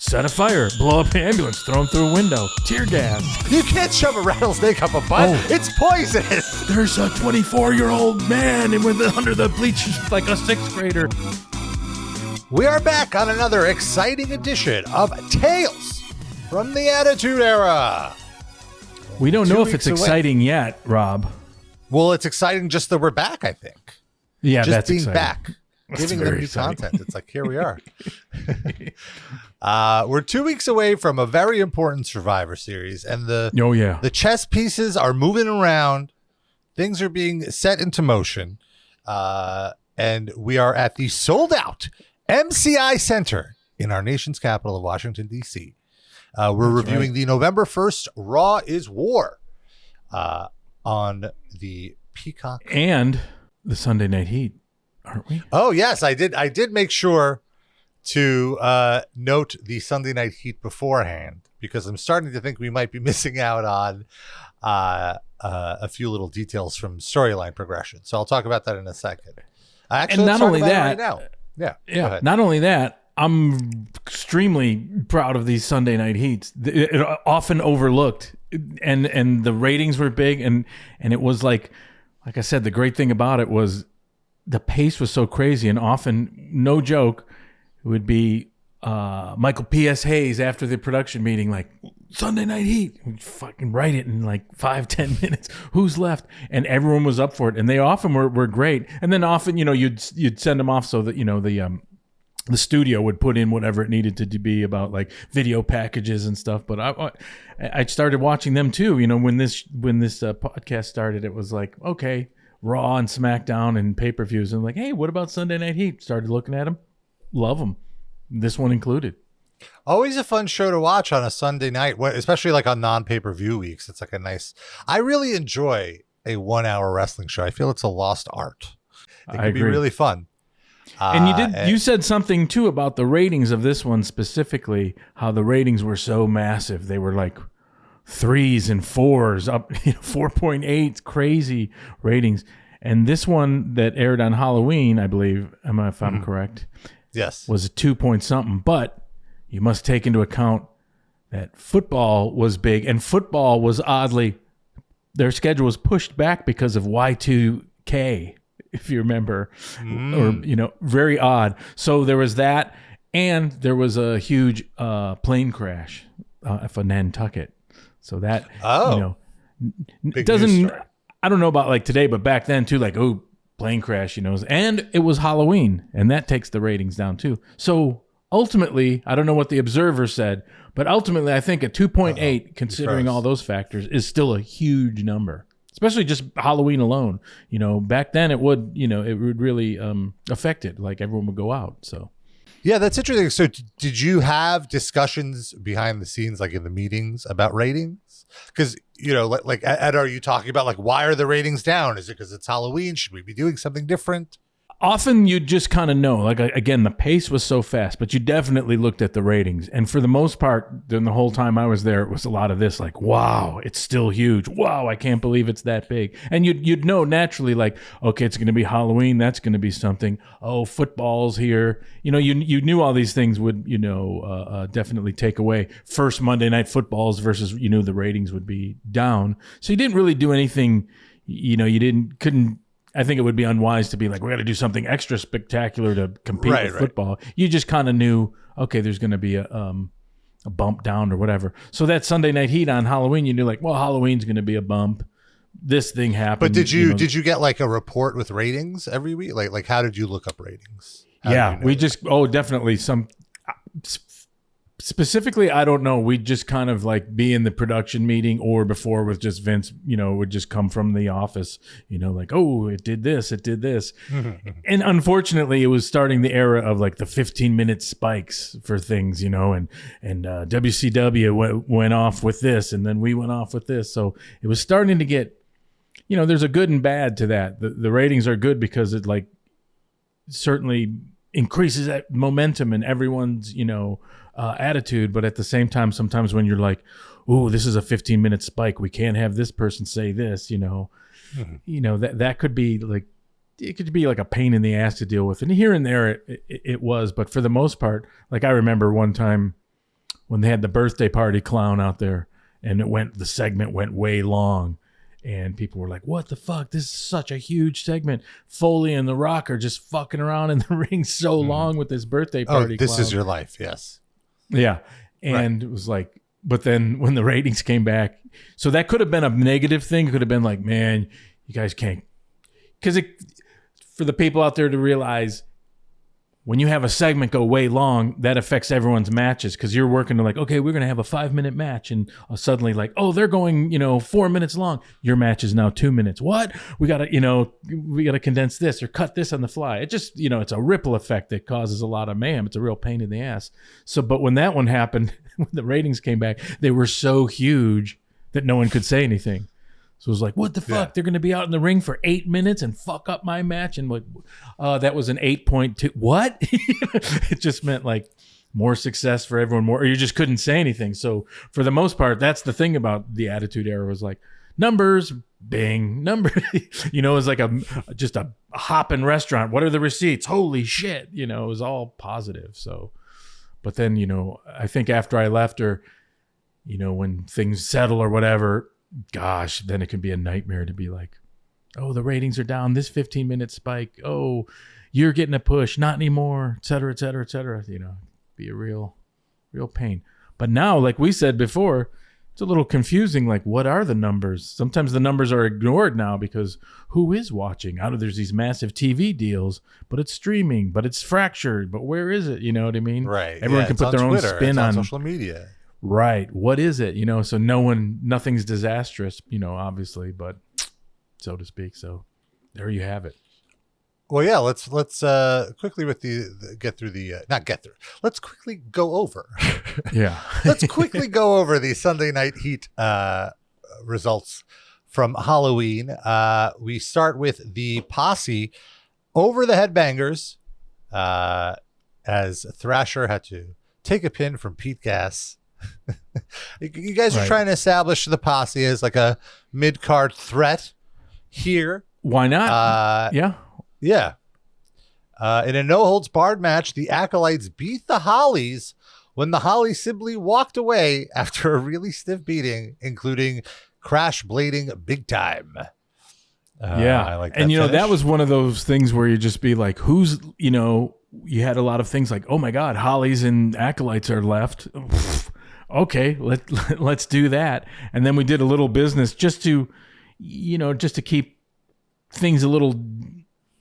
set a fire, blow up an ambulance, throw them through a window, tear gas. You can't shove a rattlesnake up a butt. Oh. It's poisonous. There's a 24-year-old man and under the bleachers like a 6th grader. We are back on another exciting edition of Tales from the Attitude Era. We don't 2 know if weeks it's exciting yet, Rob. Well, it's exciting just that we're back, I think. Yeah, just that's being exciting. back. Giving them new content. It's like, here we are. We're 2 weeks away from a very important Survivor Series, and the chess pieces are moving around. Things are being set into motion, and we are at the sold-out MCI Center in our nation's capital of Washington, D.C. We're reviewing the November 1st Raw is War on the Peacock. And the Sunday Night Heat, aren't we? Oh, yes, I did make sure to note the Sunday Night Heat beforehand, because I'm starting to think we might be missing out on a few little details from storyline progression. So I'll talk about that in a second. Actually, and not only that, right now. Yeah. Not only that, I'm extremely proud of these Sunday Night Heats. It often overlooked, and the ratings were big, and it was like I said, the great thing about it was the pace was so crazy, and often, no joke, it would be Michael P.S. Hayes after the production meeting, like, Sunday Night Heat. We'd fucking write it in like 5-10 minutes. Who's left? And everyone was up for it. And they often were great. And then often, you'd send them off so that, the studio would put in whatever it needed to be about like video packages and stuff. But I started watching them too. When this podcast started, it was like, okay, Raw and SmackDown and pay-per-views. And like, hey, what about Sunday Night Heat? Started looking at them. Love them. This one included. Always a fun show to watch on a Sunday night, especially like on non-pay-per-view weeks. It's like I really enjoy a 1-hour wrestling show. I feel it's a lost art. It can be really fun. And you said something too about the ratings of this one specifically, how the ratings were so massive. They were like 3s and 4s, up 4.8, crazy ratings. And this one that aired on Halloween, I believe, if I'm correct, yes, was a 2-point-something. But you must take into account that football was big, and football was oddly, their schedule was pushed back because of Y2K, if you remember, or, very odd. So there was that, and there was a huge plane crash for Nantucket. So that, big doesn't, news story. I don't know about like today, but back then too, like, plane crash, and it was Halloween, and that takes the ratings down too. So ultimately, I don't know what the Observer said, but ultimately I think a 2.8, considering all those factors, is still a huge number, especially just Halloween alone. Back then it would really affect it. Like everyone would go out. So. Yeah, that's interesting. So did you have discussions behind the scenes, like in the meetings, about ratings? Because, like Ed, are you talking about like, why are the ratings down? Is it because it's Halloween? Should we be doing something different? Often you just kind of know, like, again, the pace was so fast, but you definitely looked at the ratings. And for the most part, during the whole time I was there, it was a lot of this, like, wow, it's still huge. Wow, I can't believe it's that big. And you'd know naturally, like, okay, it's going to be Halloween. That's going to be something. Oh, football's here. You knew all these things would, definitely take away. First Monday Night Footballs versus, the ratings would be down. So you didn't really do anything, couldn't. I think it would be unwise to be like, we got to do something extra spectacular to compete with football. You just kind of knew, okay, there's going to be a bump down or whatever. So that Sunday Night Heat on Halloween, you knew like, well, Halloween's going to be a bump. This thing happened. But did you get like a report with ratings every week? Like how did you look up ratings? Definitely some. Specifically, I don't know. We'd just kind of like be in the production meeting or before with just Vince, would just come from the office, like, oh, it did this. And unfortunately, it was starting the era of like the 15-minute spikes for things, and WCW went off with this and then we went off with this. So it was starting to get, there's a good and bad to that. The ratings are good because it like certainly increases that momentum and everyone's, attitude, but at the same time, sometimes when you're like, "Ooh, this is a 15-minute spike. We can't have this person say this," that could be like, it could be like a pain in the ass to deal with. And here and there, it was, but for the most part, like I remember one time, when they had the birthday party clown out there, and the segment went way long, and people were like, "What the fuck? This is such a huge segment." Foley and The Rock are just fucking around in the ring so long with this birthday party. This clown. is your life, yes. Yeah, and It was like, but then when the ratings came back, so that could have been a negative thing. It could have been like, man, you guys can't, because for the people out there to realize, when you have a segment go way long, that affects everyone's matches, because you're working to like, okay, we're going to have a 5-minute match, and suddenly like, oh, they're going, 4 minutes long. Your match is now 2 minutes. What? We got to condense this or cut this on the fly. It just, it's a ripple effect that causes a lot of mayhem. It's a real pain in the ass. So, but when that one happened, when the ratings came back, they were so huge that no one could say anything. So it was like, what the fuck? Yeah. They're going to be out in the ring for 8 minutes and fuck up my match? And like, that was an 8.2. What? It just meant like more success for everyone, or you just couldn't say anything. So for the most part, that's the thing about the Attitude Era, was like, numbers, bing, number. It was like just a hopping restaurant. What are the receipts? Holy shit. It was all positive. So, but then, I think after I left, or, when things settle or whatever, gosh, then it can be a nightmare to be like, oh, the ratings are down, this 15-minute spike, oh, you're getting a push, not anymore, et cetera, et cetera, et cetera. Be a real pain. But now, like we said before, it's a little confusing. Like, what are the numbers? Sometimes the numbers are ignored now because who is watching? There's these massive TV deals, but it's streaming, but it's fractured, but where is it? You know what I mean? Right. Everyone can put their own spin on social media. Right. What is it? So nothing's disastrous, obviously, but so to speak. So there you have it. Well, yeah, let's quickly let's quickly go over. Yeah. Let's quickly go over the Sunday Night Heat results from Halloween. We start with the Posse over the Headbangers, as Thrasher had to take a pin from Pete Gas. You guys are trying to establish the Posse as like a mid-card threat here. Why not? Yeah. In a no-holds-barred match, the Acolytes beat the Hollies when the Hollies simply walked away after a really stiff beating, including crash blading big time. I like that. And that was one of those things where you just be like, who's, you had a lot of things like, oh my God, Hollies and Acolytes are left. Okay, let's do that. And then we did a little business just to keep things a little,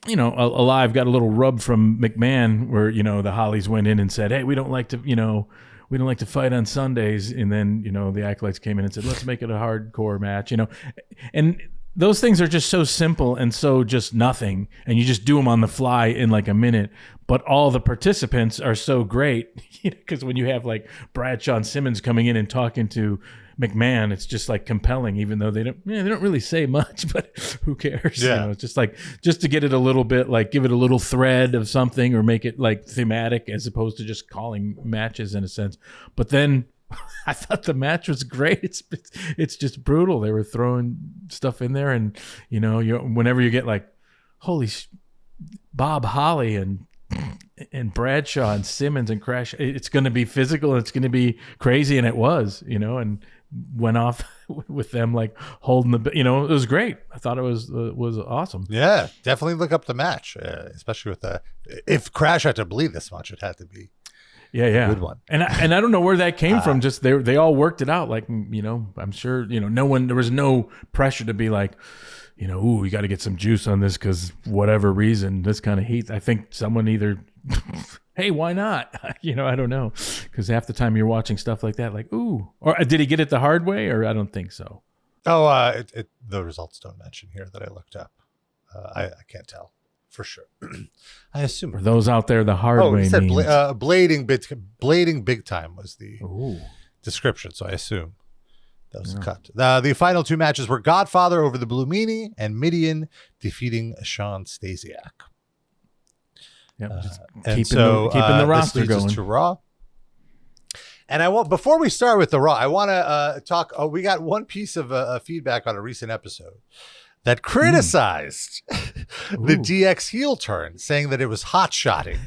alive. Got a little rub from McMahon where, the Hollies went in and said, hey, we don't like to fight on Sundays. And then, the Acolytes came in and said, let's make it a hardcore match, and those things are just so simple and so just nothing. And you just do them on the fly in like a minute. But all the participants are so great, because when you have like Bradshaw and Simmons coming in and talking to McMahon, it's just like compelling, even though they don't really say much, but who cares? Yeah. It's just like, just to get it a little bit, like give it a little thread of something or make it like thematic as opposed to just calling matches in a sense. But then I thought the match was great. It's just brutal. They were throwing stuff in there, and whenever you get like, holy Bob Holly and Bradshaw and Simmons and Crash, it's going to be physical and it's going to be crazy, and it was, and went off with them like holding the, it was great. I thought it was awesome. Yeah, definitely look up the match, especially with if Crash had to bleed this much, it had to be. Yeah. Good one. And I don't know where that came from. Just they all worked it out. Like, I'm sure, there was no pressure to be like, we got to get some juice on this because whatever reason, this kind of heat. I think someone either, hey, why not? I don't know. Because half the time you're watching stuff like that, like, ooh. Or did he get it the hard way? Or I don't think so. Oh, the results don't mention here that I looked up. I can't tell. For sure. I assume. For those out there, the hard way said means... blading big time was the description, so I assume that was a cut. The final two matches were Godfather over the Blue Meanie and Midian defeating Sean Stasiak. Yep, keeping the roster going. To Raw. And before we start with the Raw, I want to talk. Oh, we got one piece of feedback on a recent episode that criticized the DX heel turn, saying that it was hot-shotting.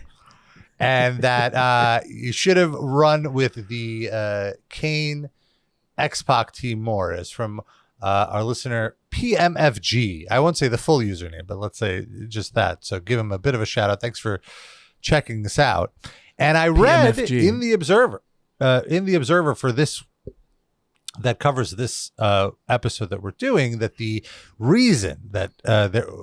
and that you should have run with the Kane X-Pac team more, is from our listener PMFG. I won't say the full username, but let's say just that. So give him a bit of a shout out. Thanks for checking this out. And I read PMFG. in the Observer for this, that covers this episode that we're doing, that the reason that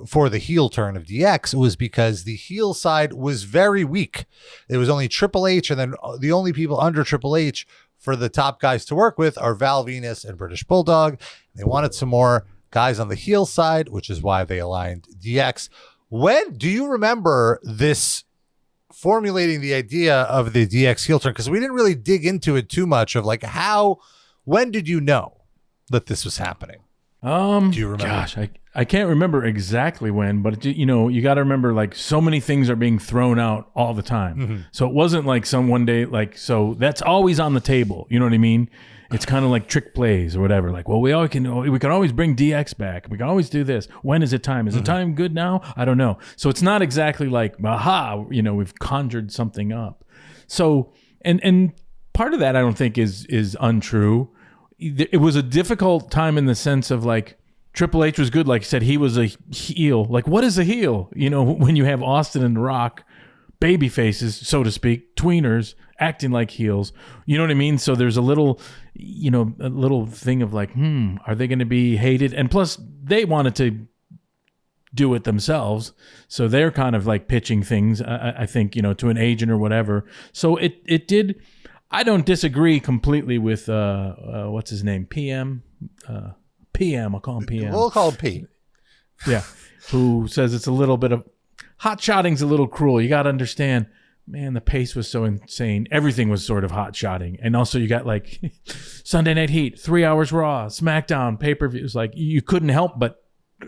for the heel turn of DX was because the heel side was very weak. It was only Triple H, and then the only people under Triple H for the top guys to work with are Val Venis and British Bulldog. They wanted some more guys on the heel side, which is why they aligned DX. When do you remember this, formulating the idea of the DX heel turn? Because we didn't really dig into it too much of like when did you know that this was happening? Do you remember? Gosh, I can't remember exactly when, but you got to remember, like, so many things are being thrown out all the time. Mm-hmm. So it wasn't like some one day, like, so that's always on the table. You know what I mean? It's kind of like trick plays or whatever. Like, well, we can always bring DX back. We can always do this. When is it time? Is the time good now? I don't know. So it's not exactly like, aha, we've conjured something up. So, and part of that I don't think is untrue. It was a difficult time in the sense of, like, Triple H was good. Like I said, he was a heel. Like, what is a heel? When you have Austin and The Rock, baby faces, so to speak, tweeners, acting like heels. You know what I mean? So there's a little thing of like, are they going to be hated? And plus, they wanted to do it themselves. So they're kind of like pitching things, I think, to an agent or whatever. So it did. I don't disagree completely with, what's his name? PM? PM, I'll call him PM. We'll call him P. Yeah. Who says it's a little bit of, hot-shotting's a little cruel. You got to understand, man, the pace was so insane. Everything was sort of hot-shotting. And also you got like Sunday Night Heat, 3 hours Raw, SmackDown, pay-per-views. Like, you couldn't help but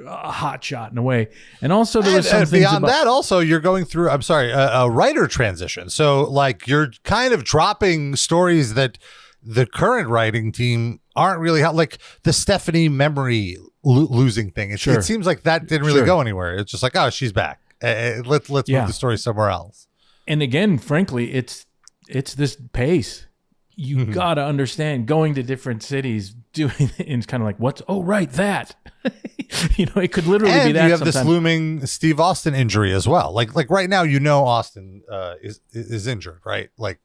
hot shot in a way. And also there was some things beyond that, also you're going through, a writer transition. So like you're kind of dropping stories that the current writing team aren't really like the Stephanie memory losing thing. It seems like that didn't really go anywhere. It's just like, oh, she's back. Let's move the story somewhere else. And again, frankly, it's this pace. You got to understand, going to different cities, doing it's kind of like, that. It could literally be that. And you have this looming Steve Austin injury as well. Like right now, Austin is injured, right? Like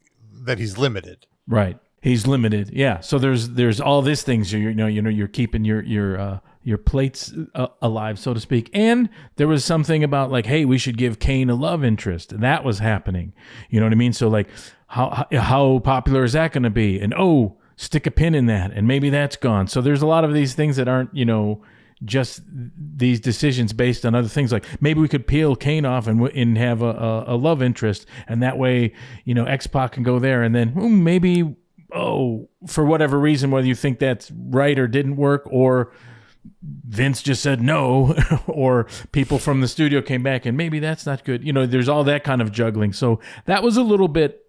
that he's limited. Right. He's limited. Yeah. So there's all these things. You're keeping your plates alive, so to speak. And there was something about like, hey, we should give Kane a love interest. And that was happening. You know what I mean? So like, how popular is that going to be? And stick a pin in that, and maybe that's gone. So there's a lot of these things that aren't, just these decisions based on other things. Like maybe we could peel Kane off and have a love interest, and that way, X-Pac can go there, and then maybe for whatever reason, whether you think that's right or didn't work, or Vince just said no, or people from the studio came back and maybe that's not good. There's all that kind of juggling. So that was a little bit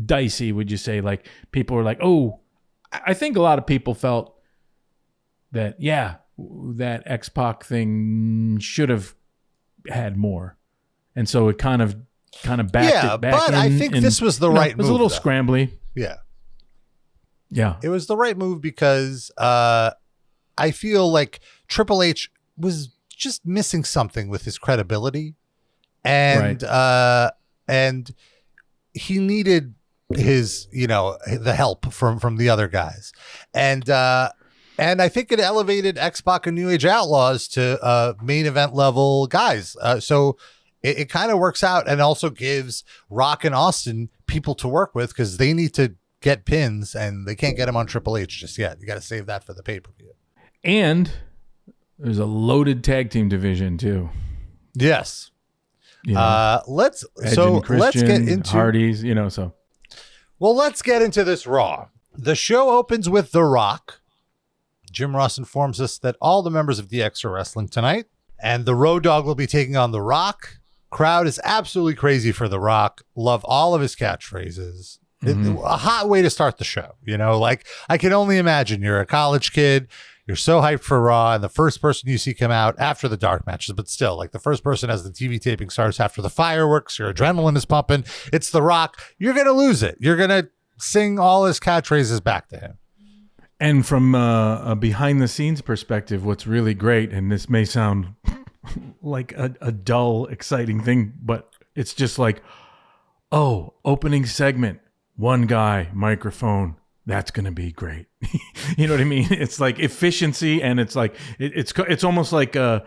dicey, would you say? Like people were like, I think a lot of people felt that, that X-Pac thing should have had more. And so it kind of backed it back. But I think this was the right move. It was a little scrambly. Yeah. Yeah. It was the right move because I feel like Triple H was just missing something with his credibility. And and he needed his, the help from the other guys. And I think it elevated X-Pac and New Age Outlaws to main event level guys. So it kind of works out, and also gives Rock and Austin people to work with, because they need to get pins and they can't get them on Triple H just yet. You got to save that for the pay-per-view. And there's a loaded tag team division too. Yes. Let's get into Hardys, Well, let's get into this Raw. The show opens with The Rock. Jim Ross informs us that all the members of DX are wrestling tonight, and the Road Dogg will be taking on The Rock. Crowd is absolutely crazy for The Rock. Love all of his catchphrases. A hot way to start the show. Like, I can only imagine you're a college kid. You're so hyped for Raw, and the first person you see come out after the dark matches, but still, like the first person as the TV taping starts after the fireworks, your adrenaline is pumping. It's The Rock. You're going to lose it. You're going to sing all his catchphrases back to him. And from a behind-the-scenes perspective, what's really great, and this may sound like a dull, exciting thing, but it's just like, oh, opening segment, one guy, microphone, that's going to be great. You know what I mean? It's like efficiency, and it's like it's almost like a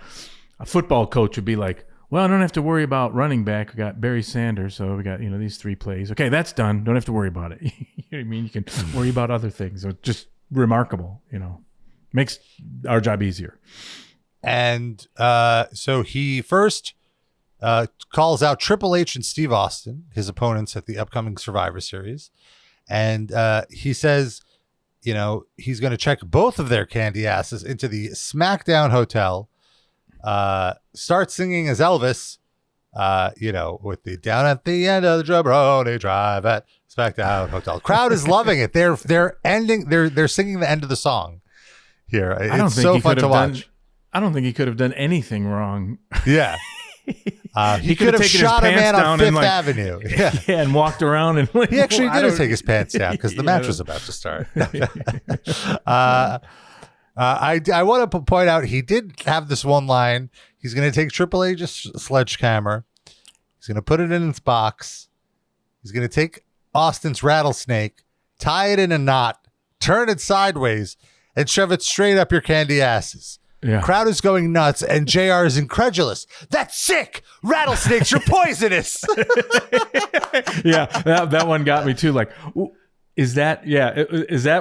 football coach would be like, well, I don't have to worry about running back. We got Barry Sanders, so we got these 3 plays. Okay, that's done. Don't have to worry about it. You know what I mean? You can worry about other things. So it's just remarkable. Makes our job easier. And so he first calls out Triple H and Steve Austin, his opponents at the upcoming Survivor Series. And he says, he's going to check both of their candy asses into the SmackDown Hotel, start singing as Elvis, with the down at the end of the Jabroni Drive at SmackDown Hotel. Crowd is loving it. They're singing the end of the song here. It's so fun to watch. I don't think he could have done anything wrong. Yeah. He could have shot a man on Fifth Avenue. Yeah. And walked around and he actually did take his pants down because the match was about to start. I want to point out he did have this one line. He's going to take Triple H's sledgehammer. He's going to put it in its box. He's going to take Austin's rattlesnake, tie it in a knot, turn it sideways, and shove it straight up your candy asses. Yeah. Crowd is going nuts, and JR is incredulous. That's sick. Rattlesnakes are poisonous. Yeah, that one got me too. Like, is that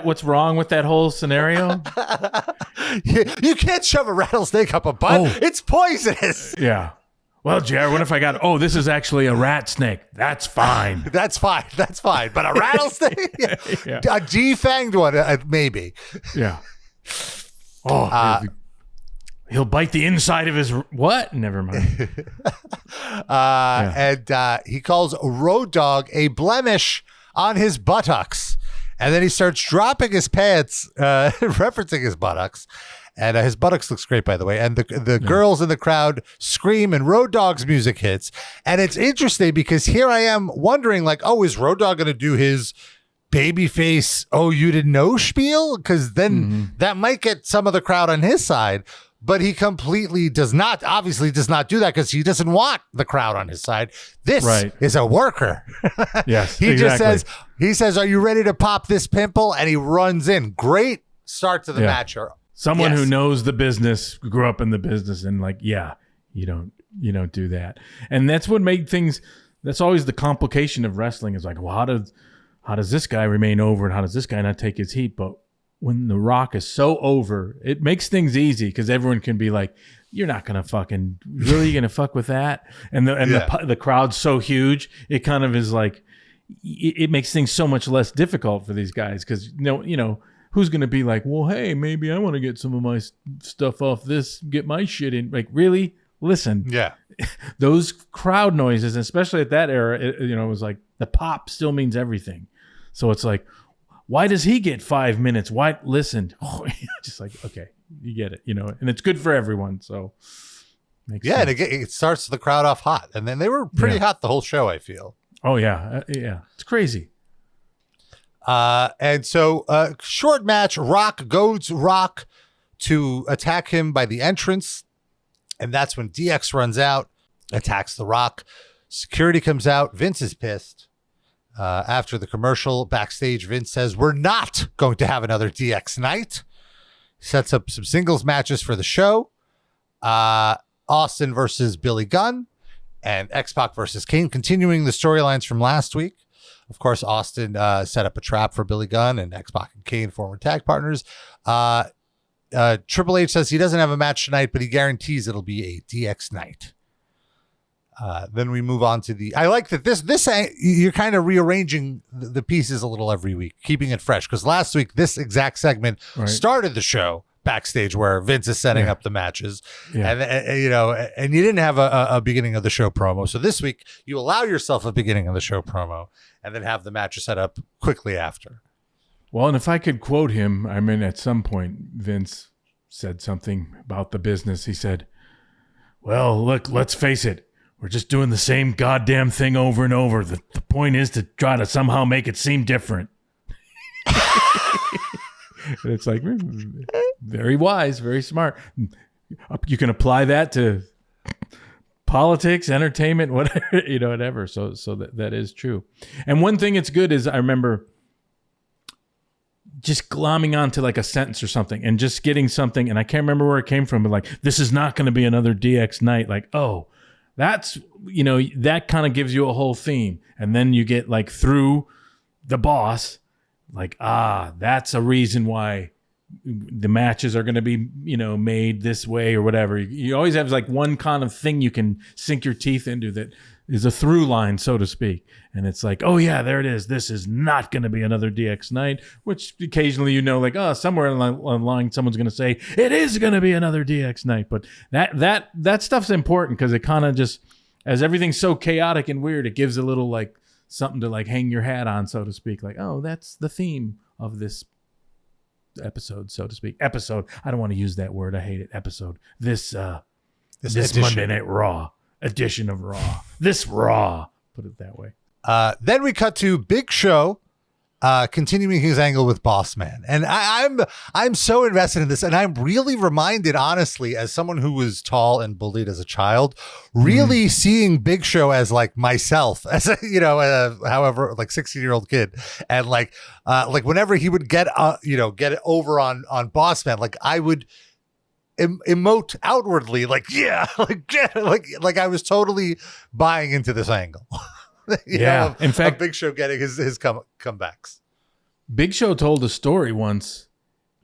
what's wrong with that whole scenario? You can't shove a rattlesnake up a butt. Oh. It's poisonous. Yeah. Well, JR, what if I got, this is actually a rat snake. That's fine. That's fine. But a rattlesnake? Yeah. A defanged one, maybe. Yeah. He'll bite the inside of his what? Never mind. And he calls Road Dogg a blemish on his buttocks. And then he starts dropping his pants, referencing his buttocks. And his buttocks looks great, by the way. And the girls in the crowd scream, and Road Dogg's music hits. And it's interesting because here I am wondering, like, is Road Dogg going to do his babyface, you didn't know spiel? Because then that might get some of the crowd on his side. But he completely obviously does not do that because he doesn't want the crowd on his side. This is a worker. Yes, he just says, are you ready to pop this pimple? And he runs in. Great start to the match. Someone who knows the business, grew up in the business, and you don't do that. And that's what made things, that's always the complication of wrestling is like, well, how does this guy remain over and how does this guy not take his heat? But when The Rock is so over, it makes things easy because everyone can be like, you're not going to fucking, really going to fuck with that? And the crowd's so huge, it kind of is like, it makes things so much less difficult for these guys because, who's going to be like, well, hey, maybe I want to get some of my stuff off this, get my shit in. Like, really? Listen. Yeah. Those crowd noises, especially at that era, it was like the pop still means everything. So it's like, why does he get 5 minutes? Why? Listen. Just like, okay, you get it, and it's good for everyone. So makes sense. And it starts the crowd off hot. And then they were pretty hot the whole show, I feel. Oh, yeah. It's crazy. And so short match, Rock goads Rock to attack him by the entrance. And that's when DX runs out, attacks The Rock. Security comes out. Vince is pissed. After the commercial, backstage, Vince says, we're not going to have another DX night. Sets up some singles matches for the show. Austin versus Billy Gunn and X-Pac versus Kane, continuing the storylines from last week. Of course, Austin set up a trap for Billy Gunn, and X-Pac and Kane, former tag partners. Triple H says he doesn't have a match tonight, but he guarantees it'll be a DX night. Then we move on to I like that this you're kind of rearranging the pieces a little every week, keeping it fresh. Because last week, this exact segment started the show backstage where Vince is setting up the matches. Yeah. And you didn't have a beginning of the show promo. So this week you allow yourself a beginning of the show promo and then have the matches set up quickly after. Well, and if I could quote him, at some point, Vince said something about the business. He said, well, look, let's face it. We're just doing the same goddamn thing over and over. The point is to try to somehow make it seem different. It's like, very wise, very smart. You can apply that to politics, entertainment, whatever, whatever. So that is true. And one thing that's good is I remember just glomming onto like a sentence or something and just getting something, and I can't remember where it came from, but like, this is not going to be another DX night. Like, oh, that's, that kind of gives you a whole theme. And then you get like through the boss, like, that's a reason why the matches are going to be, made this way or whatever. You always have like one kind of thing you can sink your teeth into that is a through line, so to speak. And it's like, oh yeah, there it is. This is not going to be another DX night, which occasionally, like, somewhere along the line, someone's going to say it is going to be another DX night. But that stuff's important because it kind of just, as everything's so chaotic and weird, it gives a little like something to like hang your hat on, so to speak. Like, oh, that's the theme of this episode, so to speak. Episode. I don't want to use that word. I hate it. Episode. This Monday Night Raw edition of Raw. This Raw. Put it that way. Then we cut to Big Show continuing his angle with Bossman. And I'm so invested in this, and I'm really reminded, honestly, as someone who was tall and bullied as a child, really seeing Big Show as like myself, as a, however, like 16-year-old kid. And like whenever he would get it over on Bossman, like I would emote outwardly, like, yeah, like I was totally buying into this angle. In fact, Big Show getting his comebacks. Big Show told a story once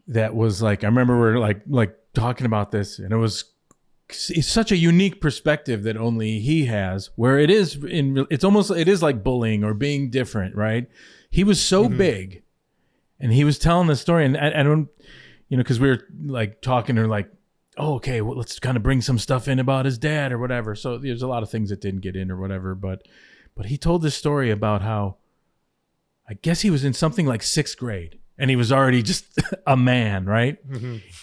that was like, I remember we're like talking about this, and it's such a unique perspective that only he has, where it is like bullying or being different, right? He was so big, and he was telling the story, and I don't, because we were like talking or like, oh, okay, well, let's kind of bring some stuff in about his dad or whatever. So there's a lot of things that didn't get in or whatever, but he told this story about how, I guess he was in something like 6th grade and he was already just a man, right?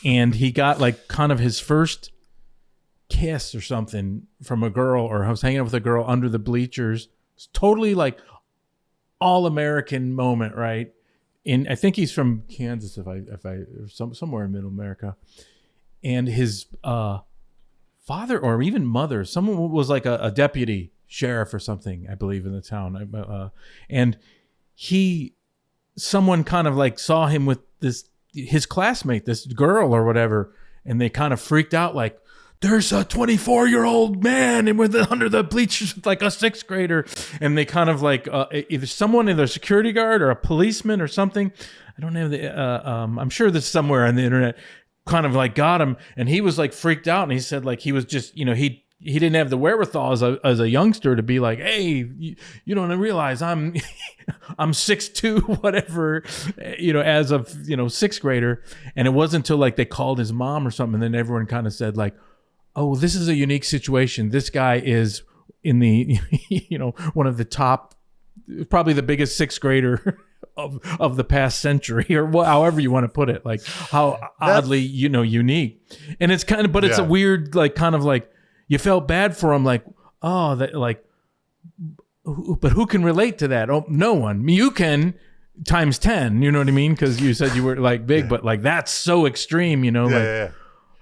And he got like kind of his first kiss or something from a girl, or I was hanging out with a girl under the bleachers. It's totally like all American moment, right? I think he's from Kansas, somewhere in Middle America. And his father or even mother, someone was like a deputy sheriff or something, I believe, in the town. And someone kind of like saw him with his classmate, this girl or whatever, and they kind of freaked out, like, there's a 24-year-old man and under the bleachers with like a 6th grader. And they kind of like, either a security guard or a policeman or something. I don't have I'm sure this somewhere on the internet, kind of like got him, and he was like freaked out, and he said like he was just, he didn't have the wherewithal as a youngster to be like, hey, you don't realize I'm 6'2", whatever, as of 6th grader. And it wasn't until like they called his mom or something, and then everyone kind of said like, oh, this is a unique situation. This guy is in the one of the top, probably the biggest 6th grader of the past century, or however you want to put it, like how oddly unique. And it's kind of, but it's a weird, like, kind of like, you felt bad for him, like, oh, that, like, but who can relate to that? Oh, no one. You can, times 10, you know what I mean? Because you said you were like big, but like that's so extreme,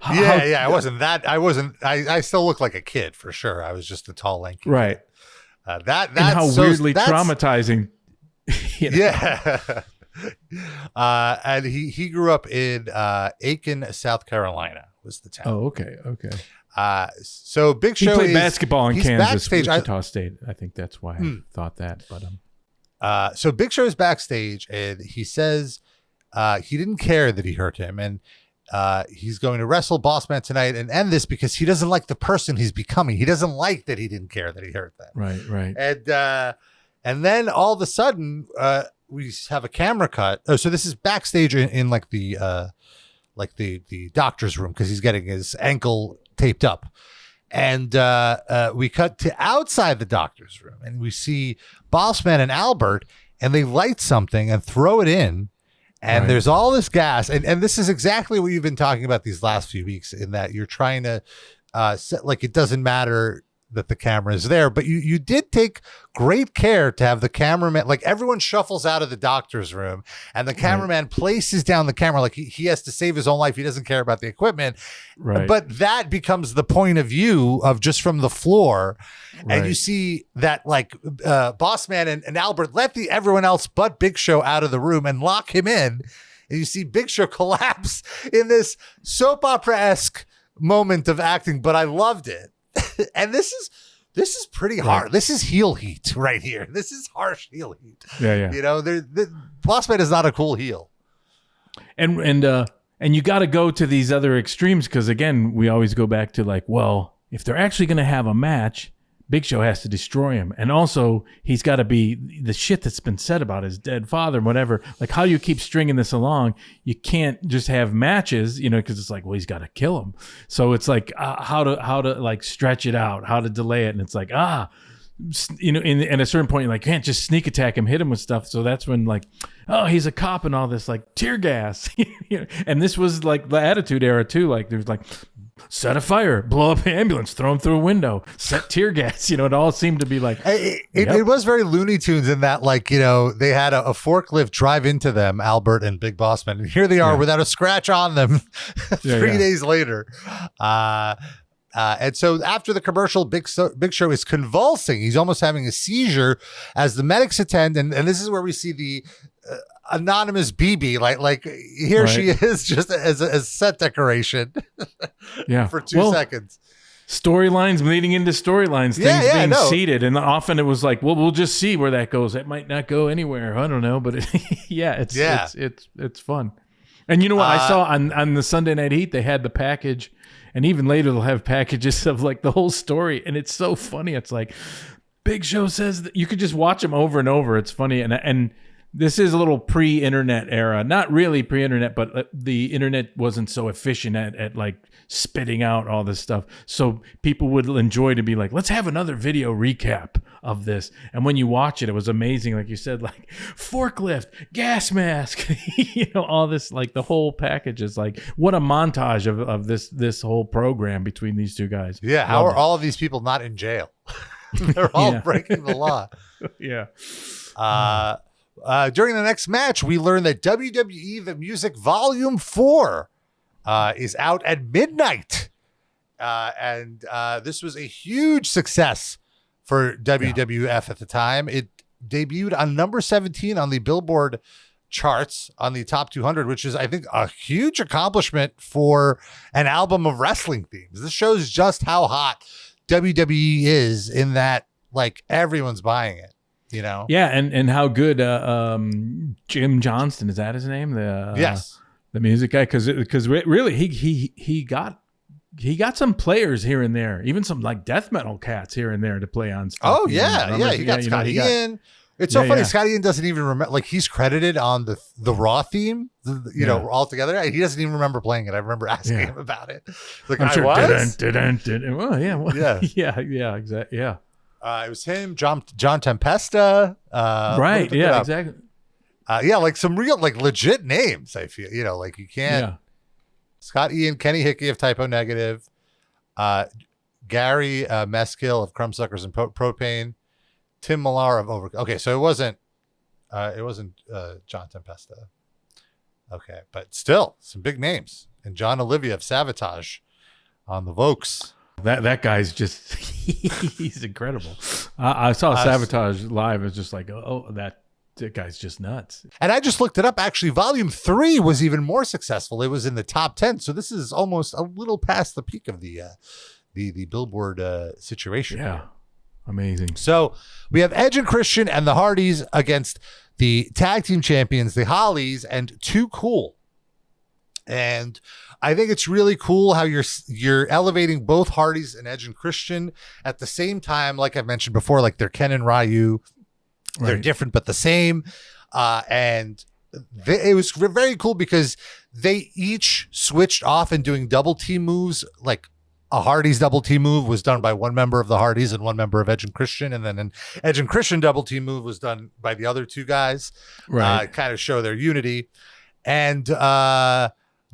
I wasn't that. I still look like a kid for sure. I was just a tall, lanky right kid. That's and how weirdly traumatizing. Yeah. And he grew up in Aiken, South Carolina was the town. Oh, okay. So Big Show, he played basketball in Kansas, backstage. Wichita State. I think that's why I thought that. But so Big Show is backstage, and he says he didn't care that he hurt him, and he's going to wrestle Bossman tonight and end this because he doesn't like the person he's becoming. He doesn't like that he didn't care that he hurt them. Right. And then all of a sudden, we have a camera cut. Oh, so this is backstage in like the doctor's room because he's getting his ankle taped up. And we cut to outside the doctor's room, and we see Bossman and Albert, and they light something and throw it in. And there's all this gas. And this is exactly what you've been talking about these last few weeks, in that you're trying to set, like, it doesn't matter that the camera is there, but you did take great care to have the cameraman, like, everyone shuffles out of the doctor's room and the cameraman places down the camera. Like he has to save his own life. He doesn't care about the equipment, but that becomes the point of view of just from the floor. And you see that, like, Bossman and Albert let everyone else but Big Show out of the room and lock him in. And you see Big Show collapse in this soap opera-esque moment of acting, but I loved it. And this is pretty hard. This is heel heat right here. This is harsh heel heat. Yeah. You know, the Bossman is not a cool heel. And you got to go to these other extremes, because again, we always go back to, like, well, if they're actually going to have a match, Big Show has to destroy him. And also, he's got to be the shit that's been said about his dead father and whatever. Like, how do you keep stringing this along? You can't just have matches, you know, because it's like, well, he's got to kill him. So it's like, how to like stretch it out, how to delay it. And it's like, you know, at a certain point, you're like, you can't just sneak attack him, hit him with stuff. So that's when, like, oh, he's a cop and all this, like, tear gas. You know? And this was like the Attitude Era too. Like, there's like, set a fire, blow up an ambulance, throw him through a window, set tear gas. You know, it all seemed to be like... It was very Looney Tunes in that, like, you know, they had a forklift drive into them, Albert and Big Bossman, and here they are without a scratch on them 3 days later. And so after the commercial, Big Show is convulsing. He's almost having a seizure as the medics attend. And this is where we see the... anonymous BB, like here she is, just as set decoration for 2 seconds. Storylines leading into storylines, things being seeded, and often it was like, well, we'll just see where that goes. It might not go anywhere. I don't know, but it's fun. And you know what I saw on the Sunday Night Heat, they had the package, and even later they'll have packages of, like, the whole story, and it's so funny. It's like Big Show says that you could just watch them over and over. It's funny, and this is a little pre-internet era. Not really pre-internet, but the internet wasn't so efficient at like spitting out all this stuff. So people would enjoy to be like, let's have another video recap of this. And when you watch it, it was amazing. Like you said, like forklift, gas mask, you know, all this, like the whole package is like, what a montage of this whole program between these two guys. Yeah. How are all of these people not in jail? They're all breaking the law. Yeah. During the next match, we learn that WWE The Music Volume 4 is out at midnight. And this was a huge success for WWF at the time. It debuted on number 17 on the Billboard charts on the top 200, which is, I think, a huge accomplishment for an album of wrestling themes. This shows just how hot WWE is, in that, like, everyone's buying it. You know, and how good Jim Johnston, is that his name? The music guy, because really he got some players here and there, even some like death metal cats here and there to play on stuff. Oh yeah, he got Scott Ian. It's so funny. Scott Ian doesn't even remember, like, he's credited on the Raw theme, you know, all together. He doesn't even remember playing it. I remember asking him about it. Like, I'm sure. Yeah, exactly. Yeah. It was him, John Tempesta. Right. Yeah, exactly. Like some real, like, legit names, I feel. You know, like, you can't. Yeah. Scott Ian, Kenny Hickey of Typo Negative, Gary Meskill of Crumbsuckers and Propane, Tim Millar of Over. Okay, so it wasn't John Tempesta. Okay, but still some big names. And John Olivia of Savatage on the Vokes. That guy's just, he's incredible. I saw Savatage live. It's just like, that guy's just nuts. And I just looked it up. Actually, Volume 3 was even more successful. It was in the top 10. So this is almost a little past the peak of the Billboard situation. Yeah, amazing. So we have Edge and Christian and the Hardys against the tag team champions, the Hollies, and Too Cool. And I think it's really cool how you're elevating both Hardys and Edge and Christian at the same time. Like I mentioned before, like they're Ken and Ryu. They're different but the same. And it was very cool because they each switched off and doing double team moves. Like a Hardys double team move was done by one member of the Hardys and one member of Edge and Christian. And then an Edge and Christian double team move was done by the other two guys. Right. Kind of show their unity. And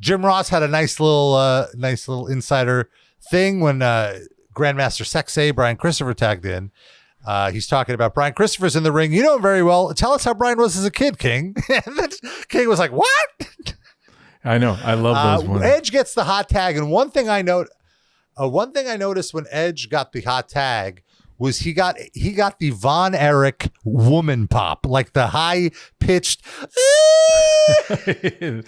Jim Ross had a nice little insider thing when Grandmaster Sexay Brian Christopher tagged in. He's talking about Brian Christopher's in the ring. You know him very well. Tell us how Brian was as a kid, King. And then King was like, what? I know. I love those ones. Edge gets the hot tag. And one thing I noticed when Edge got the hot tag was he got the Von Erich woman pop, like the high pitched. The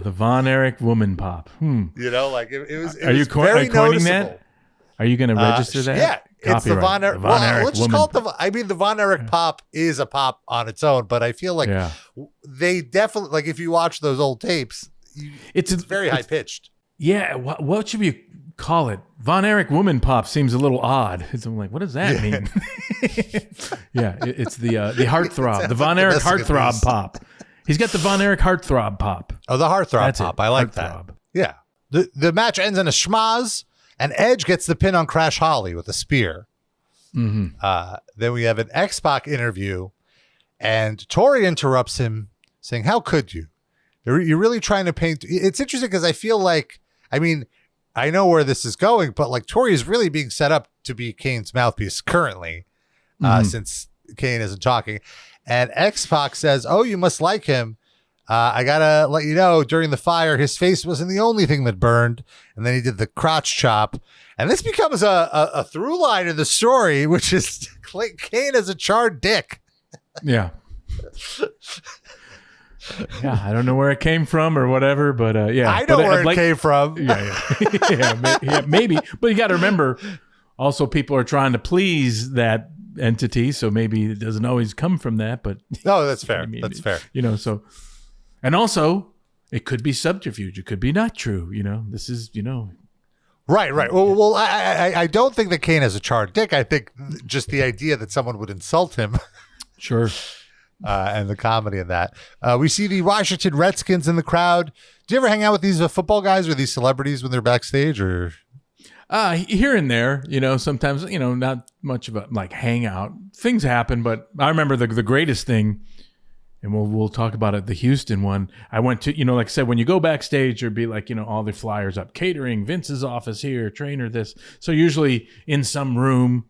Von Erich woman pop. You know, like it was. Are you coining that? Are you going to register that? Yeah. Copyright. It's the Von Erich. Well, let's just call it the Von Erich Yeah. pop is a pop on its own, but I feel like they definitely, like, if you watch those old tapes, it's very high pitched. Yeah. What should we call it? Von Erich woman pop seems a little odd. I'm like, what does that mean? Yeah. It's the heartthrob, the Von Erich heartthrob pop. He's got the Von Erich heartthrob pop. Oh, the heartthrob pop. I like that. Yeah. The match ends in a schmaz. And Edge gets the pin on Crash Holly with a spear. Mm-hmm. Then we have an X-Pac interview, and Tori interrupts him, saying, "How could you? You're really trying to paint." It's interesting because I feel like, I mean, I know where this is going, but like Tori is really being set up to be Kane's mouthpiece currently, since Kane isn't talking. And X-Pac says, "Oh, you must like him. I gotta let you know, during the fire, his face wasn't the only thing that burned." And then he did the crotch chop. And this becomes a through line in the story, which is Kane as a charred dick. Yeah. Yeah, I don't know where it came from or whatever, but yeah. I know where it came from. Yeah, maybe. But you got to remember, also people are trying to please that entity, so maybe it doesn't always come from that. But no, that's fair. I mean, that's fair. You know, so. And also, it could be subterfuge. It could be not true. You know, this is, you know. Right. Well, I don't think that Kane has a charred dick. I think just the idea that someone would insult him. Sure. And the comedy of that. We see the Washington Redskins in the crowd. Do you ever hang out with these football guys or these celebrities when they're backstage, or? Here and there, you know, sometimes, you know, not much of a like hangout. Things happen, but I remember the greatest thing. And we'll talk about it. The Houston one, I went to, you know, like I said, when you go backstage, there'd be like, you know, all the flyers up, catering, Vince's office here, trainer this. So usually in some room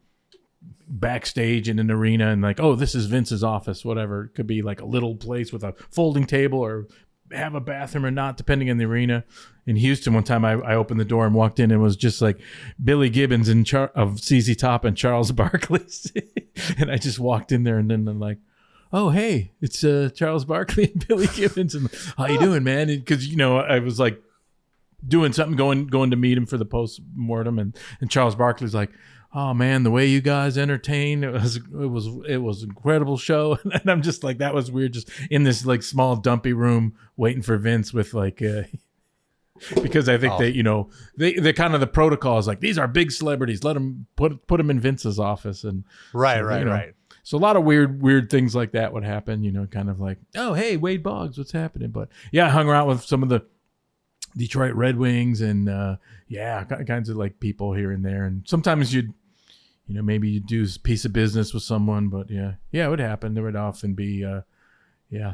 backstage in an arena, and like, oh, this is Vince's office, whatever. It could be like a little place with a folding table or have a bathroom or not, depending on the arena. In Houston, one time I opened the door and walked in, and it was just like Billy Gibbons of ZZ Top and Charles Barkley. And I just walked in there, and then I'm like, oh, hey, it's Charles Barkley and Billy Gibbons. And how you doing, man? Because, you know, I was like doing something, going to meet him for the post-mortem. And Charles Barkley's like, oh, man, the way you guys entertained, it was an incredible show. And I'm just like, that was weird, just in this like small dumpy room waiting for Vince with like, because I think they, you know, they kind of the protocol is like, these are big celebrities. Let them put them in Vince's office. And right. So a lot of weird things like that would happen, you know, kind of like, oh, hey, Wade Boggs, what's happening? But yeah, I hung around with some of the Detroit Red Wings and kinds of like people here and there. And sometimes maybe you'd do a piece of business with someone, but yeah, it would happen. There would often be,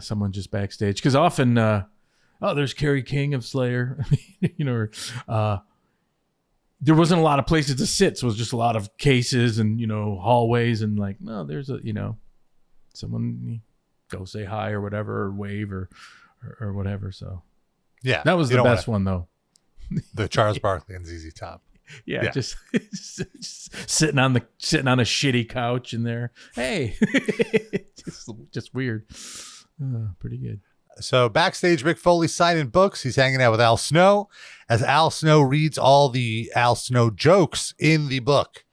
someone just backstage. Because often, there's Kerry King of Slayer, you know, there wasn't a lot of places to sit, so it was just a lot of cases and, you know, hallways and like, no, there's a, you know, someone go say hi or whatever, or wave or whatever. So yeah, that was the best one though. The Charles Barkley and ZZ Top. Yeah. Just sitting on a shitty couch in there. Hey, just weird. Pretty good. So backstage, Mick Foley signing books. He's hanging out with Al Snow as Al Snow reads all the Al Snow jokes in the book.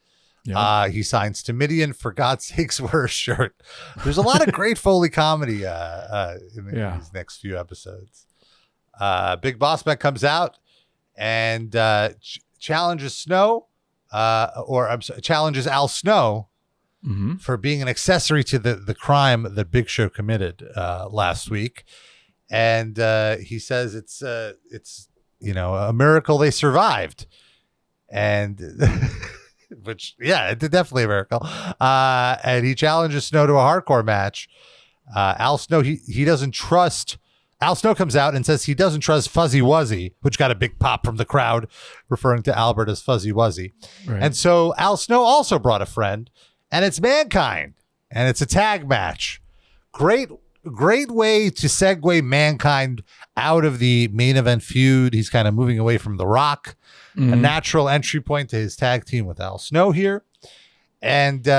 Yeah. He signs to Midian, for God's sakes, wear a shirt. There's a lot of great Foley comedy in these next few episodes. Big Boss Man comes out and challenges Snow, challenges Al Snow for being an accessory to the crime that Big Show committed last week. And he says it's you know, a miracle they survived. And which, yeah, it's definitely a miracle. And he challenges Snow to a hardcore match. Al Snow, he doesn't trust Al Snow comes out and says he doesn't trust Fuzzy Wuzzy, which got a big pop from the crowd, referring to Albert as Fuzzy Wuzzy. Right. And so Al Snow also brought a friend, and it's Mankind, and it's a tag match. Great way to segue Mankind out of the main event feud. He's kind of moving away from The Rock. A natural entry point to his tag team with Al Snow here. And they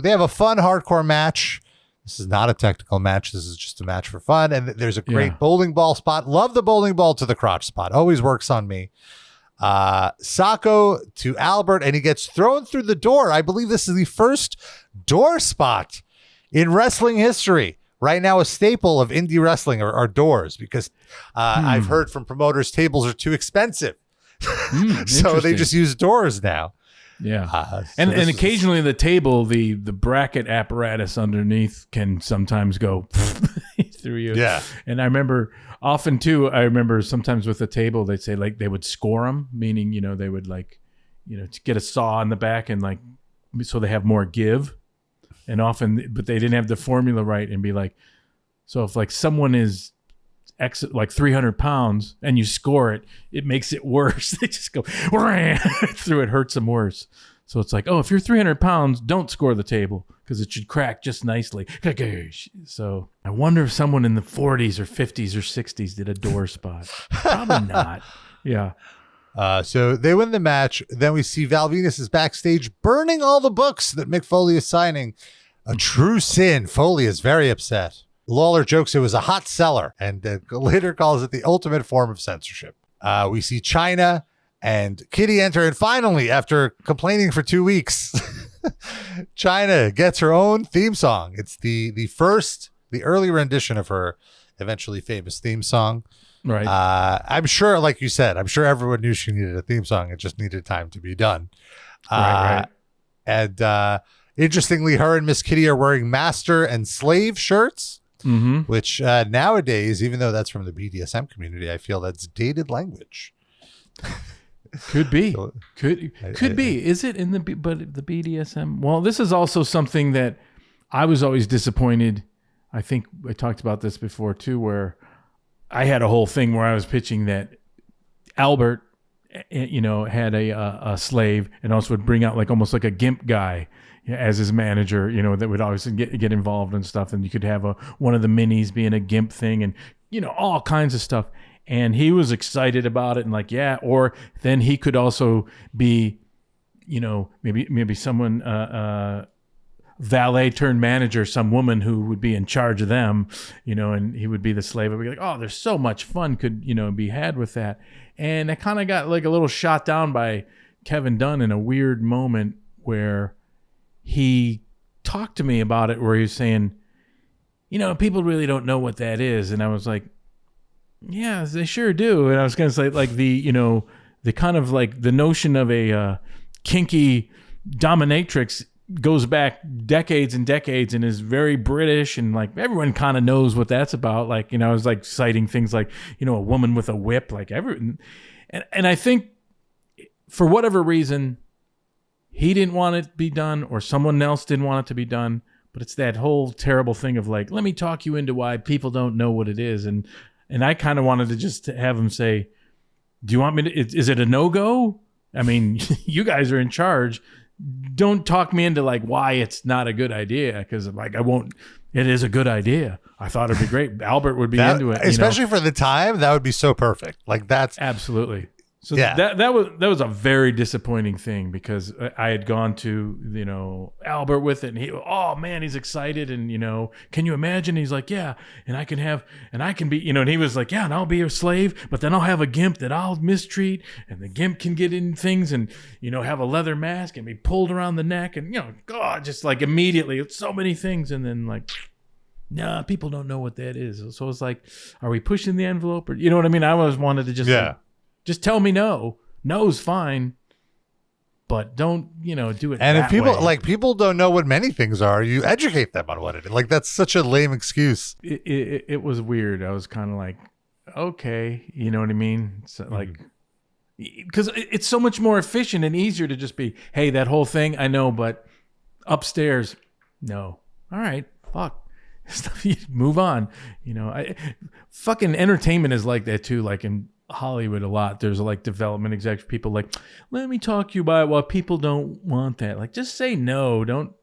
have a fun hardcore match. This is not a technical match. This is just a match for fun. And there's a great bowling ball spot. Love the bowling ball to the crotch spot. Always works on me. Sacco to Albert, and he gets thrown through the door. I believe this is the first door spot in wrestling history. Right now, a staple of indie wrestling are doors, because I've heard from promoters tables are too expensive. So they just use doors now. Yeah. And occasionally the table, the bracket apparatus underneath can sometimes go through you. Yeah. And I remember often too, sometimes with the table, they'd say like they would score them, meaning, they would to get a saw in the back and so they have more give. And often, but they didn't have the formula right, and be like, so if someone is 300 pounds and you score it, it makes it worse. They just go through it, hurts them worse. So it's like, oh, if you're 300 pounds, don't score the table because it should crack just nicely. So I wonder if someone in the 40s or 50s or 60s did a door spot. Probably not. Yeah. So they win the match. Then we see Val Venis is backstage burning all the books that Mick Foley is signing. A true sin. Foley is very upset. Lawler jokes it was a hot seller and later calls it the ultimate form of censorship. We see Chyna and Kitty enter, and finally, after complaining for 2 weeks, Chyna gets her own theme song. It's the early rendition of her eventually famous theme song. Right. I'm sure, like you said, I'm sure everyone knew she needed a theme song. It just needed time to be done. Right. And interestingly, her and Miss Kitty are wearing master and slave shirts. Which nowadays, even though that's from the BDSM community, I feel that's dated language. Could be. Could be. Is it in the BDSM? Well, this is also something that I was always disappointed. I think I talked about this before too, where I had a whole thing where I was pitching that Albert, had a slave and also would bring out almost like a gimp guy as his manager, that would always get involved and stuff. And you could have one of the minis being a gimp thing and, all kinds of stuff. And he was excited about it and or then he could also be, maybe someone, valet turned manager, some woman who would be in charge of them, and he would be the slave. I'd be like, oh, there's so much fun could, be had with that. And I kind of got a little shot down by Kevin Dunn in a weird moment where he talked to me about it, where he was saying, people really don't know what that is. And I was like, yeah, they sure do. And I was going to say the kind of the notion of a kinky dominatrix goes back decades and decades and is very British, and everyone kind of knows what that's about. I was citing things a woman with a whip, and I think for whatever reason, he didn't want it to be done, or someone else didn't want it to be done. But it's that whole terrible thing of let me talk you into why people don't know what it is. And I kind of wanted to just have him say, do you want me to, is it a no-go? I mean, you guys are in charge. Don't talk me into why it's not a good idea. Cause I won't, it is a good idea. I thought it'd be great. Albert would be into it. Especially for the time, that would be so perfect. That's absolutely. So that was a very disappointing thing, because I had gone to, Albert with it, and he's excited. And, can you imagine? He's like, yeah, and I can be, and he was like, yeah, and I'll be a slave, but then I'll have a gimp that I'll mistreat, and the gimp can get in things and, have a leather mask and be pulled around the neck. And, God, just immediately, it's so many things. And then nah, people don't know what that is. So it's are we pushing the envelope, or, you know what I mean? I always wanted to just, just tell me no. No's fine, but don't, do it. And if people way. People don't know what many things are, you educate them on what it is. That's such a lame excuse. It was weird. I was kind of okay, you know what I mean? So, because it's so much more efficient and easier to just be, hey, that whole thing, I know, but upstairs, no. All right, fuck. Stuff you move on. Fucking entertainment is like that too. Like in Hollywood a lot, there's like development executive people like, let me talk to you about it while people don't want that. Like, just say no. Don't,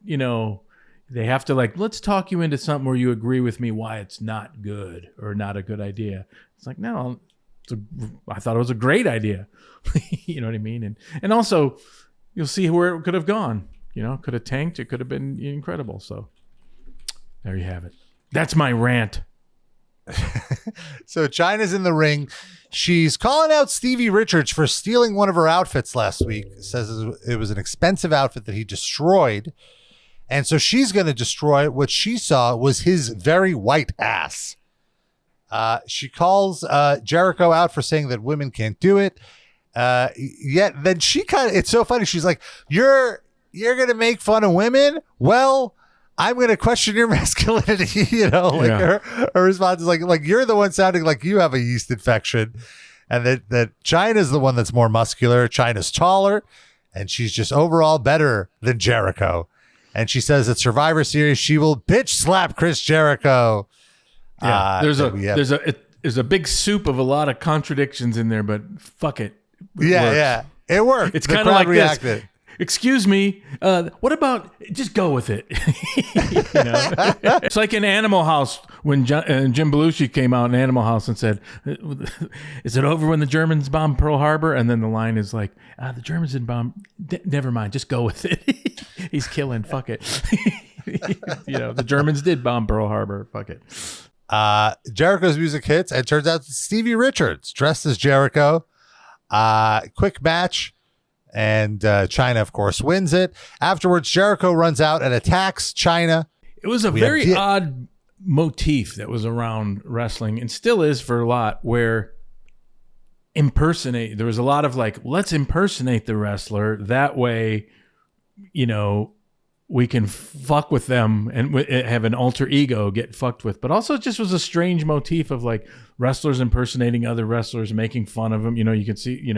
they have to like, let's talk you into something where you agree with me why it's not good or not a good idea. It's like, no, I thought it was a great idea. You know what I mean? And also you'll see where it could have gone, could have tanked. It could have been incredible. So there you have it. That's my rant. So Chyna's in the ring. She's calling out Stevie Richards for stealing one of her outfits last week. Says it was an expensive outfit that he destroyed. And so she's going to destroy what she saw was his very white ass. She calls Jericho out for saying that women can't do it. Yet then she it's so funny. She's like, you're going to make fun of women? Well, I'm going to question your masculinity. Her response is like you're the one sounding like you have a yeast infection, and that Chyna's the one that's more muscular. Chyna's taller, and she's just overall better than Jericho. And she says at Survivor Series, she will bitch slap Chris Jericho. Yeah, there's a big soup of a lot of contradictions in there, but fuck it. It worked. It's kind of like reacted. This. Excuse me. What about just go with it? It's like in Animal House when Jim Belushi came out in Animal House and said, "Is it over when the Germans bombed Pearl Harbor?" And then the line is like, "The Germans didn't bomb. Never mind. Just go with it." He's killing. Fuck it. The Germans did bomb Pearl Harbor. Fuck it. Jericho's music hits, and it turns out it's Stevie Richards dressed as Jericho. Quick match. And Chyna, of course, wins it. Afterwards, Jericho runs out and attacks Chyna. It was a very odd motif that was around wrestling, and still is for a lot, where there was a lot of like, let's impersonate the wrestler. That way, we can fuck with them and have an alter ego get fucked with. But also it just was a strange motif of like wrestlers impersonating other wrestlers, making fun of them. You can see,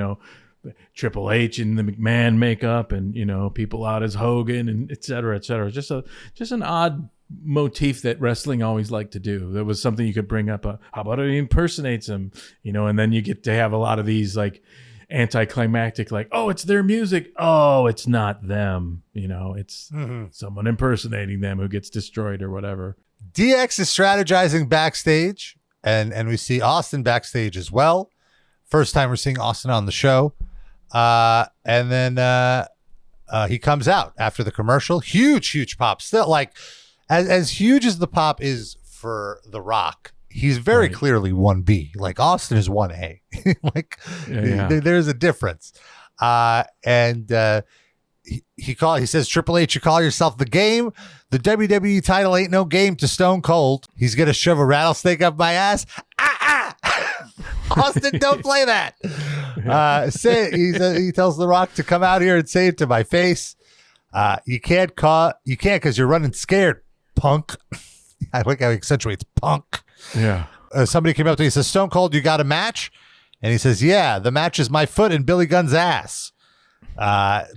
Triple H in the McMahon makeup, and people out as Hogan, and et cetera, et cetera. Just an odd motif that wrestling always liked to do. There was something you could bring up. How about it impersonates him? And then you get to have a lot of these like anticlimactic, like, oh, it's their music. Oh, it's not them. It's someone impersonating them who gets destroyed or whatever. DX is strategizing backstage, and we see Austin backstage as well. First time we're seeing Austin on the show. And then he comes out after the commercial. Huge pop. Still, like, as huge as the pop is for The Rock, he's very clearly 1B. Like, Austin is 1A. Like, there's a difference. And he says, Triple H, you call yourself the Game? The WWE title ain't no game to Stone Cold. He's going to shove a rattlesnake up my ass. Austin, don't play that. He tells The Rock to come out here and say it to my face. You can't because you're running scared, punk. I like how he accentuates punk. Yeah. Somebody came up to me and says, Stone Cold, you got a match? And he says, yeah, the match is my foot in Billy Gunn's ass.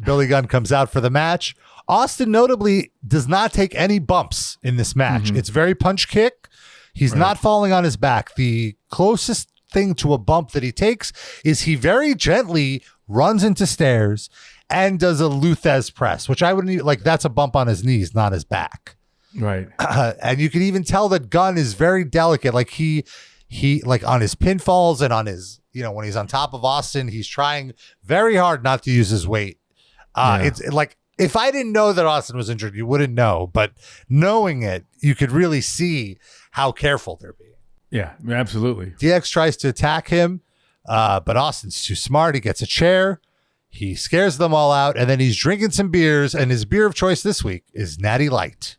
Billy Gunn comes out for the match. Austin notably does not take any bumps in this match. Mm-hmm. It's very punch kick. He's not falling on his back. The closest thing to a bump that he takes is he very gently runs into stairs and does a Luthez press, which I wouldn't even, like, that's a bump on his knees, not his back. Right. And you can even tell that Gunn is very delicate. Like he like on his pinfalls and on his, when he's on top of Austin, he's trying very hard not to use his weight. It's like, if I didn't know that Austin was injured, you wouldn't know, but knowing it, you could really see how careful they're being. Yeah, absolutely. DX tries to attack him, but Austin's too smart. He gets a chair. He scares them all out, and then he's drinking some beers, and his beer of choice this week is Natty Light.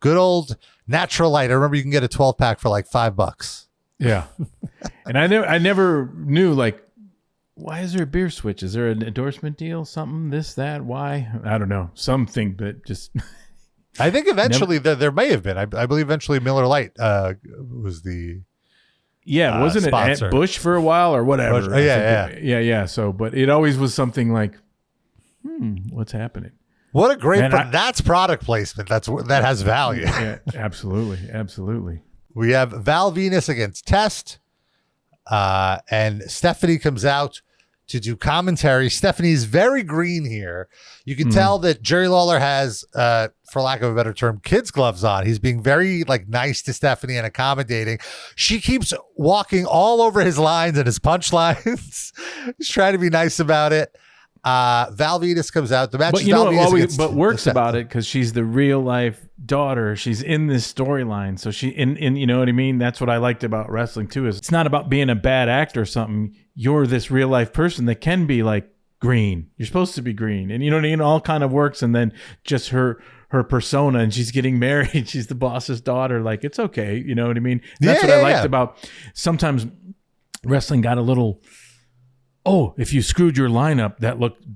Good old Natural Light. I remember you can get a 12-pack for like $5. Yeah. And I never knew, like, why is there a beer switch? Is there an endorsement deal? Something, this, that, why? I don't know. Something, but just... I think eventually there may have been. I believe eventually Miller Lite was the wasn't sponsor. It at Bush for a while or whatever? Bush. Yeah. So, but it always was something like, what's happening? What a great, that's product placement. That has value. Yeah, absolutely. We have Val Venis against Test, and Stephanie comes out to do commentary. Stephanie's very green here. You can tell that Jerry Lawler has, for lack of a better term, kids gloves on. He's being very nice to Stephanie and accommodating. She keeps walking all over his lines and his punchlines. He's trying to be nice about it. Val Venis comes out. The match is Val Venis but works about it because she's the real life daughter. She's in this storyline, so she in you know what I mean. That's what I liked about wrestling too. Is it's not about being a bad actor or something. You're this real life person that can be green. You're supposed to be green, and you know what I mean. All kind of works, and then just her persona, and she's getting married. She's the boss's daughter. It's okay. You know what I mean. That's what I liked about. Sometimes wrestling got a little. Oh, if you screwed your lineup,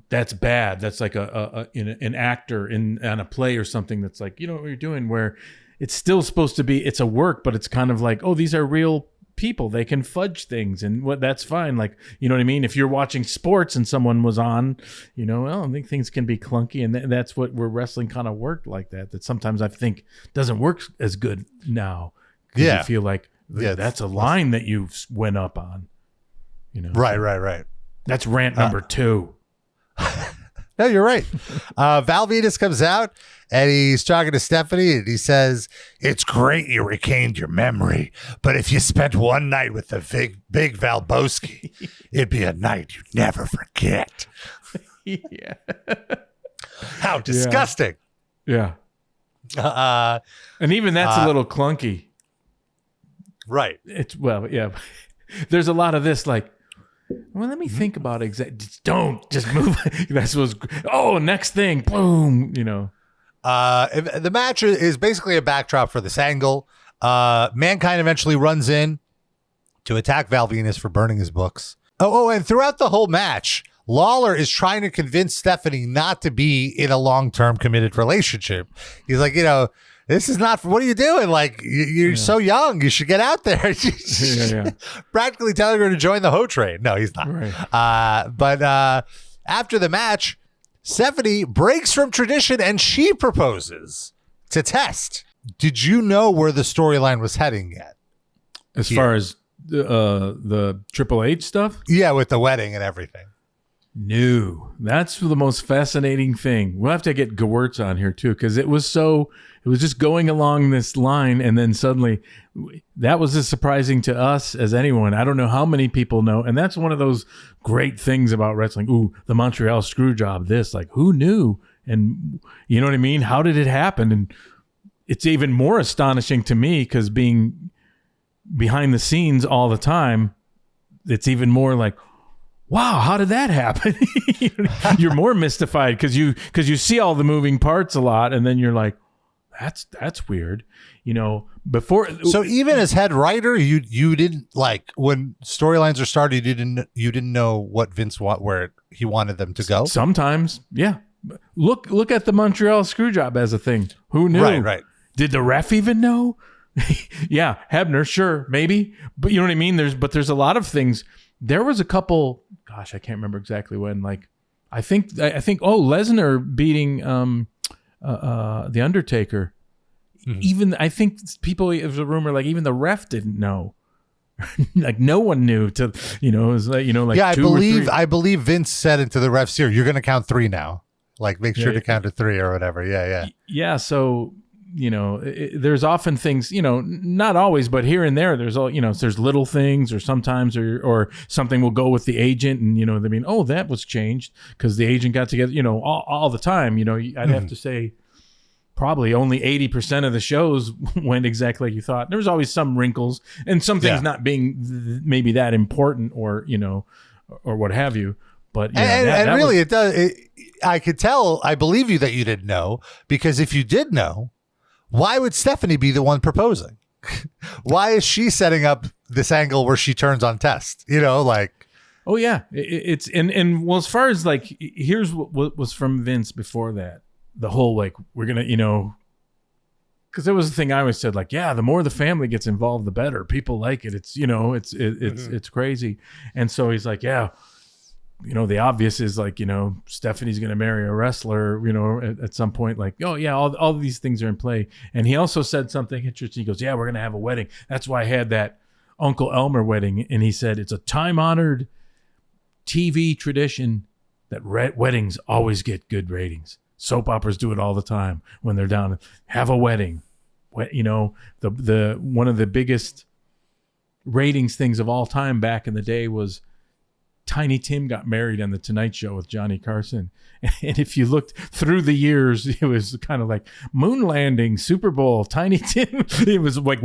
that's bad. That's like an actor on a play or something. That's you know what you're doing. Where it's still supposed to be, it's a work, but it's kind of oh, these are real people. They can fudge things, and that's fine. You know what I mean. If you're watching sports and someone was on, I think things can be clunky, and that's where wrestling kind of worked like that. That sometimes I think doesn't work as good now. Yeah, you feel that's a line that you went up on. Right. That's rant number 2. No, you're right. Val Venis comes out and he's talking to Stephanie and he says, "It's great you retained your memory, but if you spent one night with the big Valboski, it'd be a night you'd never forget." Yeah. How disgusting. Yeah. And even that's a little clunky. Right. Yeah. There's a lot of this well, let me think about it. Just move. That's what's. Oh, next thing, boom. The match is basically a backdrop for this angle. Mankind eventually runs in to attack Val Venis for burning his books. And throughout the whole match, Lawler is trying to convince Stephanie not to be in a long-term committed relationship. He's this is not, what are you doing? You're so young. You should get out there. Practically telling her to join the hoe train. No, he's not. Right. But after the match, Stephanie breaks from tradition and she proposes to Test. Did you know where the storyline was heading yet? As far as the Triple H stuff? Yeah, with the wedding and everything. No, that's the most fascinating thing. We'll have to get Gewurz on here too, because it was just going along this line, and then suddenly that was as surprising to us as anyone. I don't know how many people know, and that's one of those great things about wrestling. Ooh, the Montreal Screwjob, this, who knew? And you know what I mean? How did it happen? And it's even more astonishing to me because being behind the scenes all the time, it's even more wow, how did that happen? You're more mystified because you see all the moving parts a lot, and then you're like, that's weird. Before. So even as head writer, you didn't when storylines are started. You didn't know what Vince where he wanted them to go. Sometimes, yeah. Look at the Montreal Screwjob as a thing. Who knew? Right. Did the ref even know? Yeah, Hebner, sure, maybe, but you know what I mean. There's a lot of things. There was a couple. Gosh, I can't remember exactly when. I think. Lesnar beating the Undertaker. Mm-hmm. Even I think people. It was a rumor even the ref didn't know. No one knew. It was Yeah, I believe Vince said it to the refs here. You're going to count 3 now. Make sure to count to 3 or whatever. Yeah. Yeah. So. There's often things, not always, but here and there, there's there's little things, or sometimes, or something will go with the agent, and they mean, oh, that was changed because the agent got together, all the time. I'd have to say probably only 80% of the shows went exactly like you thought. There was always some wrinkles and some things not being maybe that important, or or what have you. But that really, it does. I could tell. I believe you that you didn't know, because if you did know, why would Stephanie be the one proposing? Why is she setting up this angle where she turns on Test? Oh yeah, it's and well, as far as here's what was from Vince before that. The whole we're gonna because there was a thing I always said the more the family gets involved, the better. People like it. It's it's crazy. And so he's the obvious is like, Stephanie's going to marry a wrestler, at some point, like, oh yeah, all these things are in play. And he also said something interesting. He goes, yeah, we're going to have a wedding. That's why I had that Uncle Elmer wedding. And he said, it's a time-honored TV tradition that weddings always get good ratings. Soap operas do it all the time when they're down. Have a wedding. The one of the biggest ratings things of all time back in the day was Tiny Tim got married on the Tonight Show with Johnny Carson. And if you looked through the years, it was kind of like moon landing, Super Bowl, Tiny Tim. It was like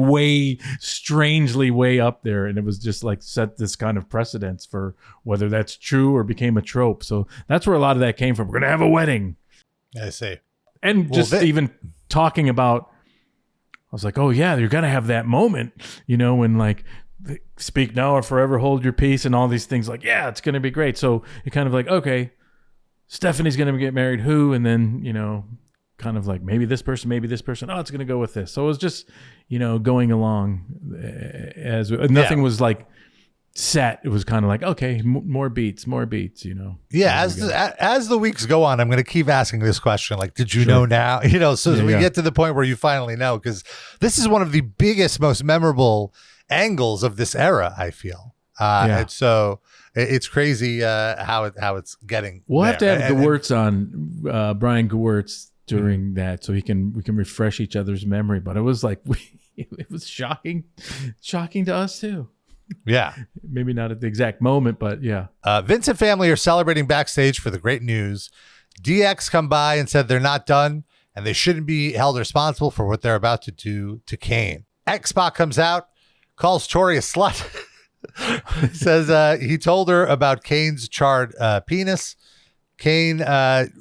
strangely way up there. And it was just like set this kind of precedence for whether that's true or became a trope. So that's where a lot of that came from. We're going to have a wedding. I see. And even talking about, I was like, oh yeah, you're going to have that moment, when like, speak now or forever hold your peace and all these things, like, yeah, it's going to be great. So you're kind of like, okay, Stephanie's going to get married who? And then, kind of like maybe this person. Oh, it's going to go with this. So it was just, going along as nothing was like set. It was kind of like, okay, more beats. Yeah. As the weeks go on, I'm going to keep asking this question. Like, did you know now? So we get to the point where you finally know, because this is one of the biggest, most memorable angles of this era, I feel. And so it's crazy how it's getting. We'll have to have Gewurz on, Brian Gewurz during that, so we can refresh each other's memory. But it was like it was shocking to us too. Yeah, maybe not at the exact moment, but yeah. Vince and family are celebrating backstage for the great news. DX come by and said they're not done and they shouldn't be held responsible for what they're about to do to Kane. X-Pac comes out, calls Tori a slut. Says he told her about Kane's charred penis. Kane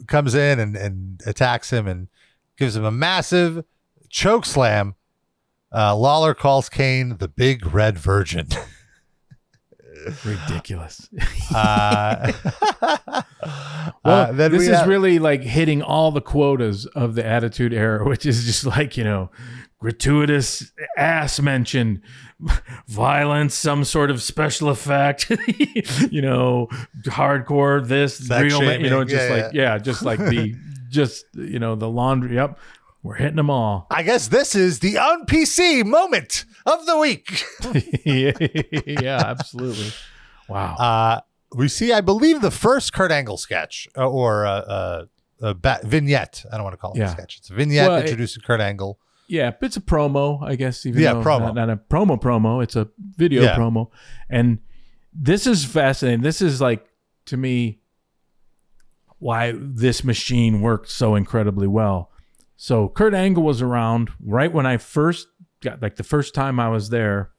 comes in and attacks him and gives him a massive choke slam. Lawler calls Kane the big red virgin. Ridiculous. Well, this is really like hitting all the quotas of the Attitude Era, which is just like, gratuitous ass mention, violence, some sort of special effect, hardcore, this, real, the laundry. Yep. We're hitting them all. I guess this is the un-PC moment of the week. Yeah, absolutely. Wow. We see, I believe, the first Kurt Angle sketch or vignette. I don't want to call it a sketch. It's a vignette introducing Kurt Angle. Yeah, it's a promo, I guess. Even though promo. Not a promo. It's a video promo. And this is fascinating. This is like, to me, why this machine worked so incredibly well. So Kurt Angle was around right when I first got, like the first time I was there,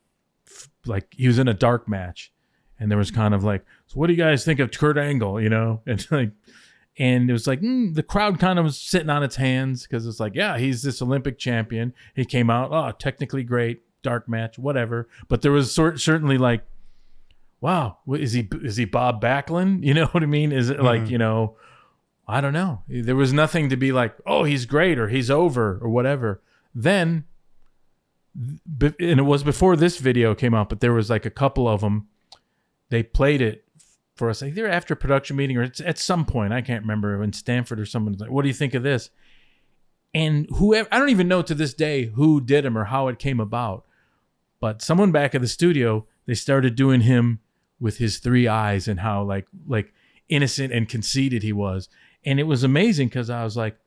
like he was in a dark match. And there was kind of like, so what do you guys think of Kurt Angle, And it was like, the crowd kind of was sitting on its hands because it's like, yeah, he's this Olympic champion. He came out, technically great, dark match, whatever. But there was certainly like, wow, is he Bob Backlund? You know what I mean? Is it like, I don't know. There was nothing to be like, oh, he's great or he's over or whatever. Then, and it was before this video came out, but there was like a couple of them. They played it for us, either after production meeting or it's at some point. I can't remember, in Stanford or someone's like, what do you think of this? And whoever, I don't even know to this day who did him or how it came about. But someone back at the studio, they started doing him with his three eyes and how like innocent and conceited he was. And it was amazing because I was like,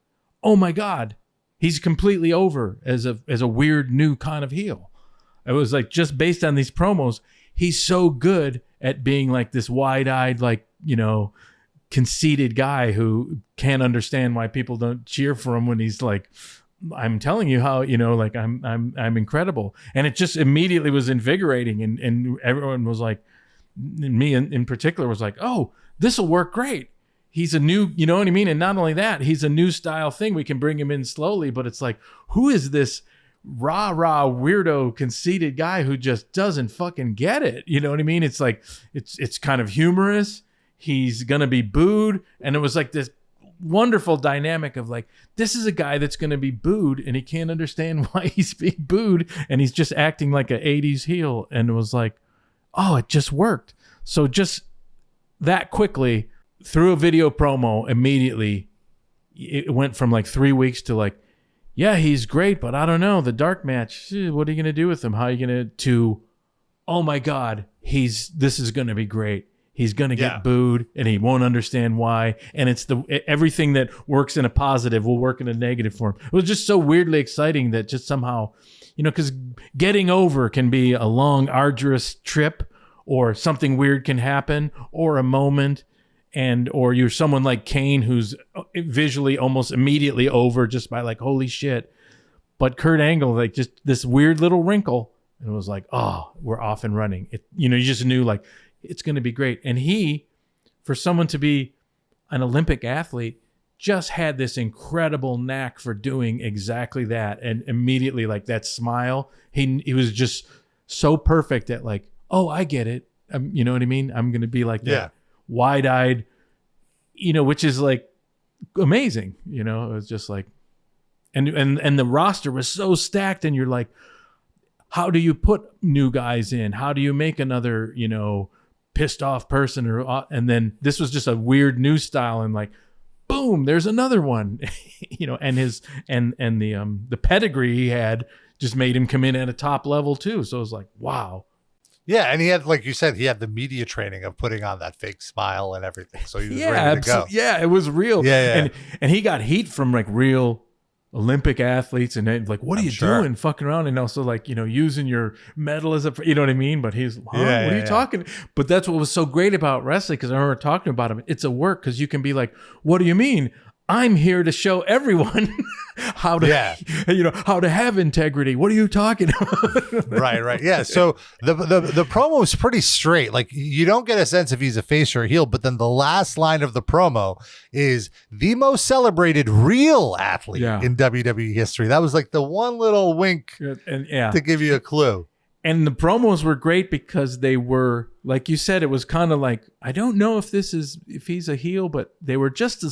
oh my God, he's completely over as a weird new kind of heel. It was like, just based on these promos, he's so good at being like this wide-eyed, like, conceited guy who can't understand why people don't cheer for him when he's like, I'm telling you how, like I'm incredible. And it just immediately was invigorating. And everyone was like, me in particular was like, oh, this will work great. He's a new, you know what I mean? And not only that, he's a new style thing. We can bring him in slowly, but it's like, who is this rah weirdo conceited guy who just doesn't fucking get it? You know what I mean? It's like, it's kind of humorous. He's going to be booed. And it was like this wonderful dynamic of like, this is a guy that's going to be booed and he can't understand why he's being booed. And he's just acting like an 80s heel. And it was like, oh, it just worked. So just that quickly through a video promo immediately. It went from like 3 weeks to like, yeah, he's great, but I don't know. The dark match, what are you going to do with him? How are you going to, oh my God, this is going to be great. He's going to get booed and he won't understand why. And it's everything that works in a positive will work in a negative for him. It was just so weirdly exciting that just somehow, because getting over can be a long, arduous trip, or something weird can happen, or a moment. Or you're someone like Kane who's visually almost immediately over just by like, holy shit. But Kurt Angle, like just this weird little wrinkle, and it was like, oh, we're off and running. You just knew like it's going to be great. And he, for someone to be an Olympic athlete, just had this incredible knack for doing exactly that. And immediately, like that smile, he was just so perfect at like, oh, I get it. You know what I mean? I'm going to be like that. Wide-eyed, which is like amazing. It was just like, and the roster was so stacked, and you're like, how do you put new guys in? How do you make another, pissed off person? And then this was just a weird new style, and like, boom, there's another one, and his and the pedigree he had just made him come in at a top level too. So it was like, wow. Yeah, and he had, like you said, he had the media training of putting on that fake smile and everything. So he was ready to go. Yeah, it was real. Yeah. And he got heat from like real Olympic athletes, and like, what are you doing fucking around? And also like, using your medal as you know what I mean? But he's, what are you talking? But that's what was so great about wrestling, because I remember talking about him. It's a work, because you can be like, what do you mean? I'm here to show everyone how to, how to have integrity. What are you talking about? Right. Yeah. So the promo is pretty straight. Like, you don't get a sense if he's a face or a heel, but then the last line of the promo is the most celebrated real athlete in WWE history. That was like the one little wink to give you a clue. And the promos were great because they were, like you said, it was kind of like, I don't know if he's a heel, but they were just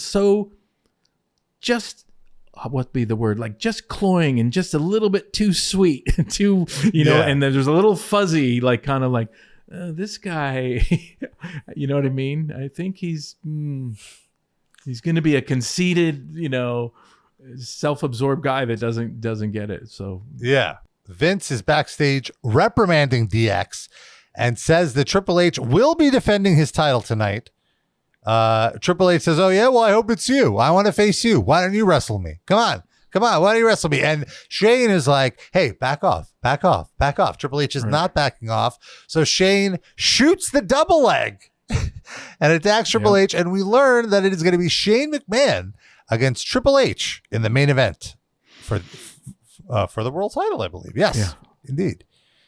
what be the word, like just cloying and just a little bit too sweet, too, and there's a little fuzzy, like kind of like, this guy, you know what I mean? I think he's going to be a conceited, self-absorbed guy that doesn't get it. So yeah, Vince is backstage reprimanding DX and says that Triple H will be defending his title tonight. Triple H says, oh yeah, well, I hope it's you. I want to face you. Why don't you wrestle me? Come on. Why don't you wrestle me? And Shane is like, hey, back off. Triple H is not backing off. So Shane shoots the double leg and attacks Triple H. And we learn that it is going to be Shane McMahon against Triple H in the main event for the world title, I believe. Yes, indeed.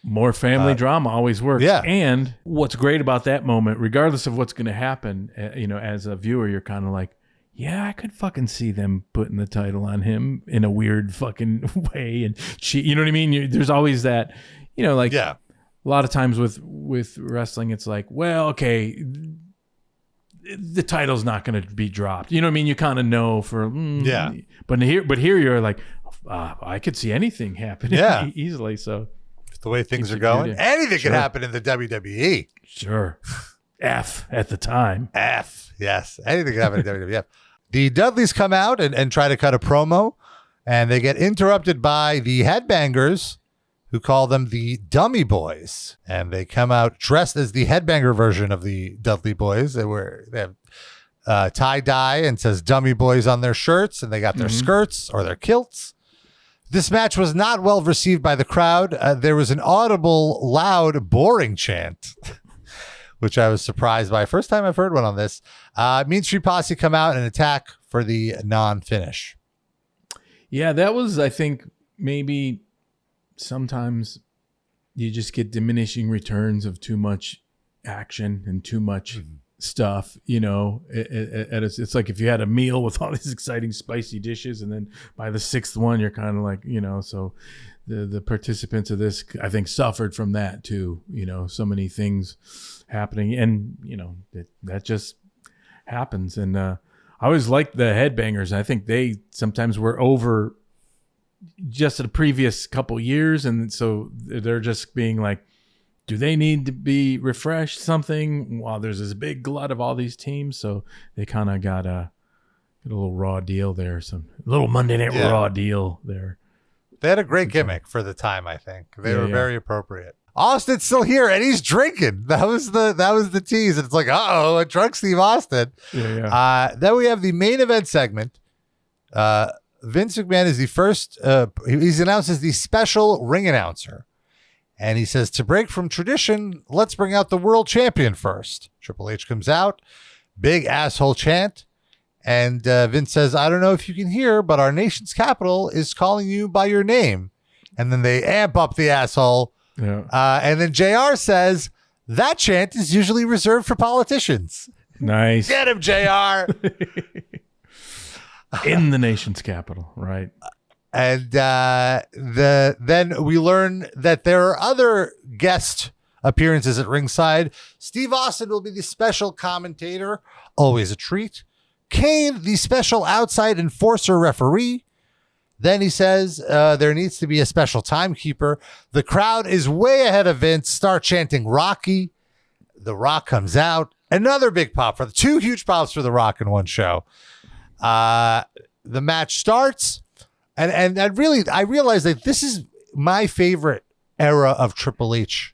More family drama always works. Yeah. And what's great about that moment, regardless of what's going to happen, as a viewer, you're kind of like, yeah, I could fucking see them putting the title on him in a weird fucking way. And you know what I mean? There's always that, a lot of times with wrestling, it's like, well, okay, the title's not going to be dropped. You know what I mean? You kind of know But here you're like, I could see anything happening easily. So. The way things are going, anything can happen in the WWE. Sure. F at the time. F, yes. Anything can happen in WWF. The Dudleys come out and try to cut a promo, and they get interrupted by the Headbangers, who call them the Dummy Boys. And they come out dressed as the Headbanger version of the Dudley Boys. They have tie-dye and says Dummy Boys on their shirts, and they got their skirts or their kilts. This match was not well received by the crowd. There was an audible, loud, boring chant, which I was surprised by. First time I've heard one on this. Mean Street Posse come out and attack for the non-finish. Yeah, that was, I think, maybe sometimes you just get diminishing returns of too much action and too much stuff, it's like if you had a meal with all these exciting spicy dishes, and then by the sixth one you're kind of like, so the participants of this, I think, suffered from that too, so many things happening, and that just happens. And I always liked the Headbangers. I think they sometimes were over just the previous couple years, and so they're just being like, do they need to be refreshed something? Well, there's this big glut of all these teams, so they kind of got a little raw deal there, some little Monday Night Raw deal there. They had a great gimmick for the time. I think they were very appropriate. Austin's still here and he's drinking. That was the tease. And it's like, a drunk Steve Austin. Then we have the main event segment. Vince McMahon is the first. He's announced as the special ring announcer. And he says, to break from tradition, let's bring out the world champion first. Triple H comes out, big asshole chant. And Vince says, I don't know if you can hear, but our nation's capital is calling you by your name. And then they amp up the asshole. Yeah. And then JR says, that chant is usually reserved for politicians. Nice. Get him, JR. In the nation's capital, right? And then we learn that there are other guest appearances at ringside. Steve Austin will be the special commentator, always a treat. Kane, the special outside enforcer referee. Then he says there needs to be a special timekeeper. The crowd is way ahead of Vince. Start chanting Rocky. The Rock comes out. Another big pop for the two huge pops for The Rock in one show. The match starts. And I realized that this is my favorite era of Triple H.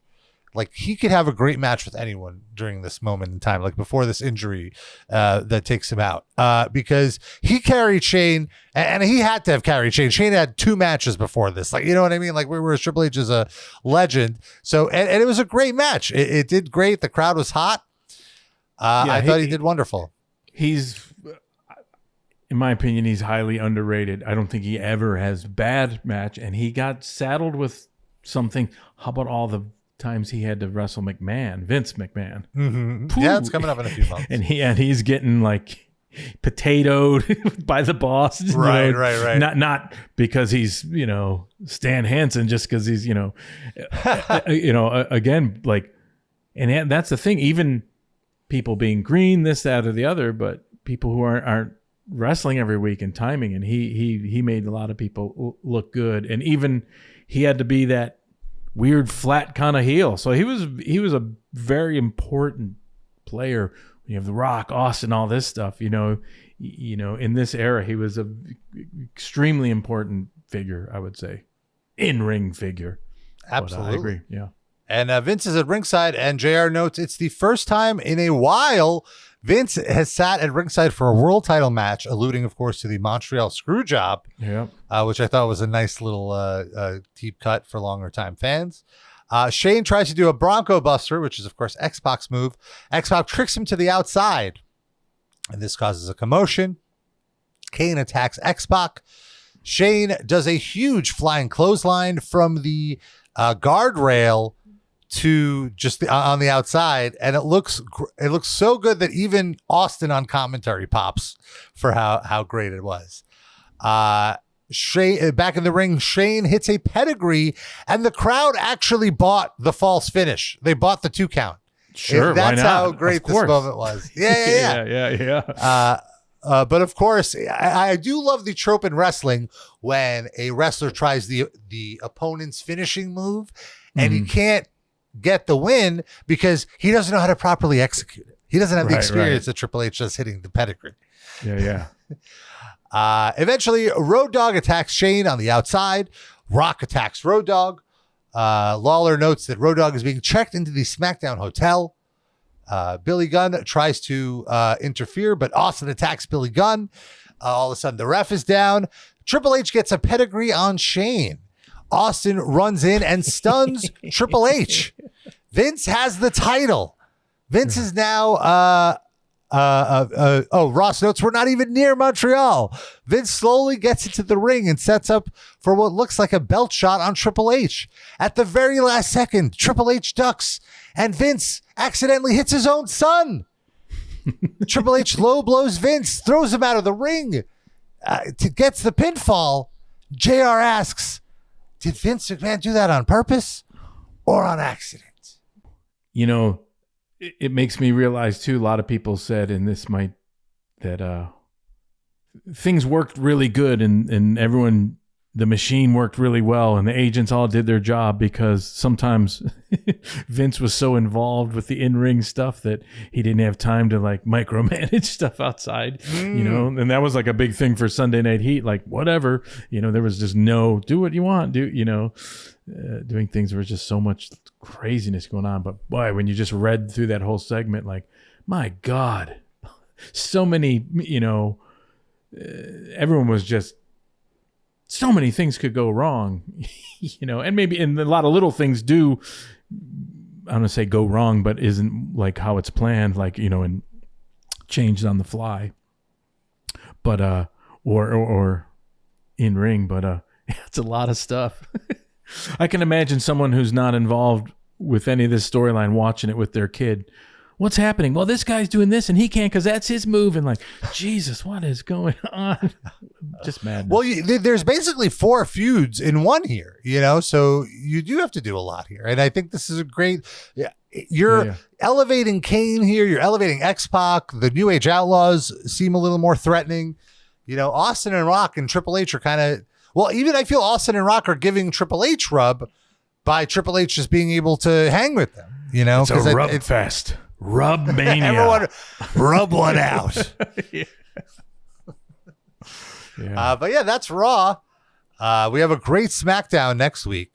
Like, he could have a great match with anyone during this moment in time, like before this injury that takes him out. Because he carried Shane, and he had to have carried Shane. Shane had 2 matches before this. Like, you know what I mean? Like, whereas Triple H is a legend. So, and it was a great match. It did great. The crowd was hot. I thought he did wonderful. He's, in my opinion, he's highly underrated. I don't think he ever has bad match, and he got saddled with something. How about all the times he had to wrestle Vince McMahon? Mm-hmm. Yeah, it's coming up in a few months. And he's getting like potatoed by the boss. Right. Not because he's, Stan Hansen, just because he's, again, like, and that's the thing. Even people being green, this, that, or the other, but people who aren't wrestling every week and timing, and he made a lot of people look good, and even he had to be that weird flat kind of heel. So he was a very important player. You have The Rock, Austin, all this stuff. In this era, he was a extremely important figure. I would say, in-ring figure. Absolutely, I agree. Yeah. And Vince is at ringside, and JR notes it's the first time in a while Vince has sat at ringside for a world title match, alluding, of course, to the Montreal Screwjob, which I thought was a nice little deep cut for longer time fans. Shane tries to do a Bronco Buster, which is, of course, X-Pac's move. X-Pac tricks him to the outside, and this causes a commotion. Kane attacks X-Pac. Shane does a huge flying clothesline from the guardrail to just on the outside, and it looks so good that even Austin on commentary pops for how great it was. Shane back in the ring, Shane hits a pedigree, and the crowd actually bought the false finish. They bought the 2 count. Sure, that's how great this moment was. Yeah. But of course, I do love the trope in wrestling when a wrestler tries the opponent's finishing move, and he can't get the win because he doesn't know how to properly execute it. He doesn't have the experience that Triple H does hitting the pedigree. Yeah. Eventually, Road Dogg attacks Shane on the outside. Rock attacks Road Dogg. Lawler notes that Road Dogg is being checked into the SmackDown hotel. Billy Gunn tries to interfere, but Austin attacks Billy Gunn. All of a sudden, the ref is down. Triple H gets a pedigree on Shane. Austin runs in and stuns Triple H. Vince has the title. Vince is now... Ross notes we're not even near Montreal. Vince slowly gets into the ring and sets up for what looks like a belt shot on Triple H. At the very last second, Triple H ducks, and Vince accidentally hits his own son. Triple H low blows Vince, throws him out of the ring, gets the pinfall. JR asks, did Vince McMahon do that on purpose or on accident? It makes me realize too, a lot of people said, and this that things worked really good, and everyone the machine worked really well and the agents all did their job, because sometimes Vince was so involved with the in-ring stuff that he didn't have time to like micromanage stuff outside, you know, and that was like a big thing for Sunday Night Heat, like whatever, you know, there was just no, do what you want, doing things. There was just so much craziness going on. But boy, when you just read through that whole segment, like, my God, so many, everyone was just, so many things could go wrong, and maybe a lot of little things do, I'm going to say go wrong, but isn't like how it's planned, like, and changed on the fly, but, or in ring, but, it's a lot of stuff. I can imagine someone who's not involved with any of this storyline watching it with their kid. What's happening? Well, this guy's doing this and he can't because that's his move. And like, Jesus, what is going on? Just madness. Well, there's basically 4 feuds in one here, so you do have to do a lot here. And I think this is a great, you're elevating Kane here. You're elevating X-Pac. The New Age Outlaws seem a little more threatening. Austin and Rock and Triple H are kind of, well, even I feel Austin and Rock are giving Triple H rub by Triple H just being able to hang with them, It's a rub fest. Rub mania. Everyone rub one out. But yeah, that's Raw. We have a great SmackDown next week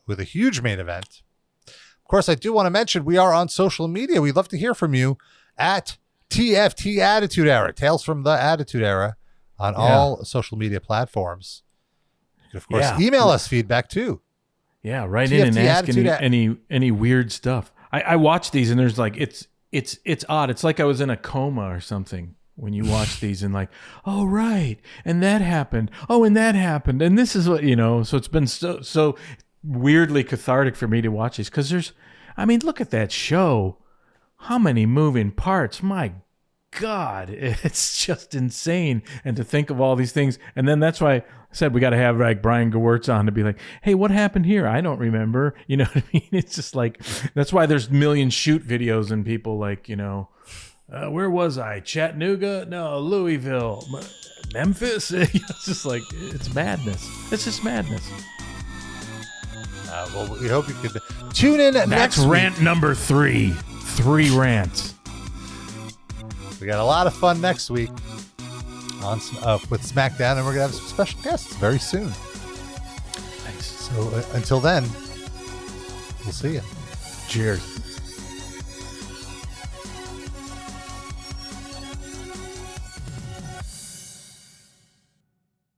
with a huge main event. Of course, I do want to mention we are on social media. We'd love to hear from you at TFT Attitude Era, Tales from the Attitude Era, on all social media platforms. You can, of course, email us feedback too. Yeah, write in and ask any weird stuff. I watch these and there's like, it's odd. It's like I was in a coma or something when you watch these and like, oh, right. And that happened. Oh, and that happened. And this is what, so it's been so weirdly cathartic for me to watch these. Cause look at that show. How many moving parts? My God, it's just insane. And to think of all these things. And then that's why I said we got to have like Brian Gewirtz on to be like, hey, what happened here? I don't remember. You know what I mean? It's just like, that's why there's million shoot videos and people like, where was I? Chattanooga? No, Louisville, Memphis. It's just like, it's madness. It's just madness. Well, we hope you could tune in next week. Rant number 3. 3 rants. We got a lot of fun next week on with SmackDown, and we're going to have some special guests very soon. Thanks. So until then, we'll see you. Cheers.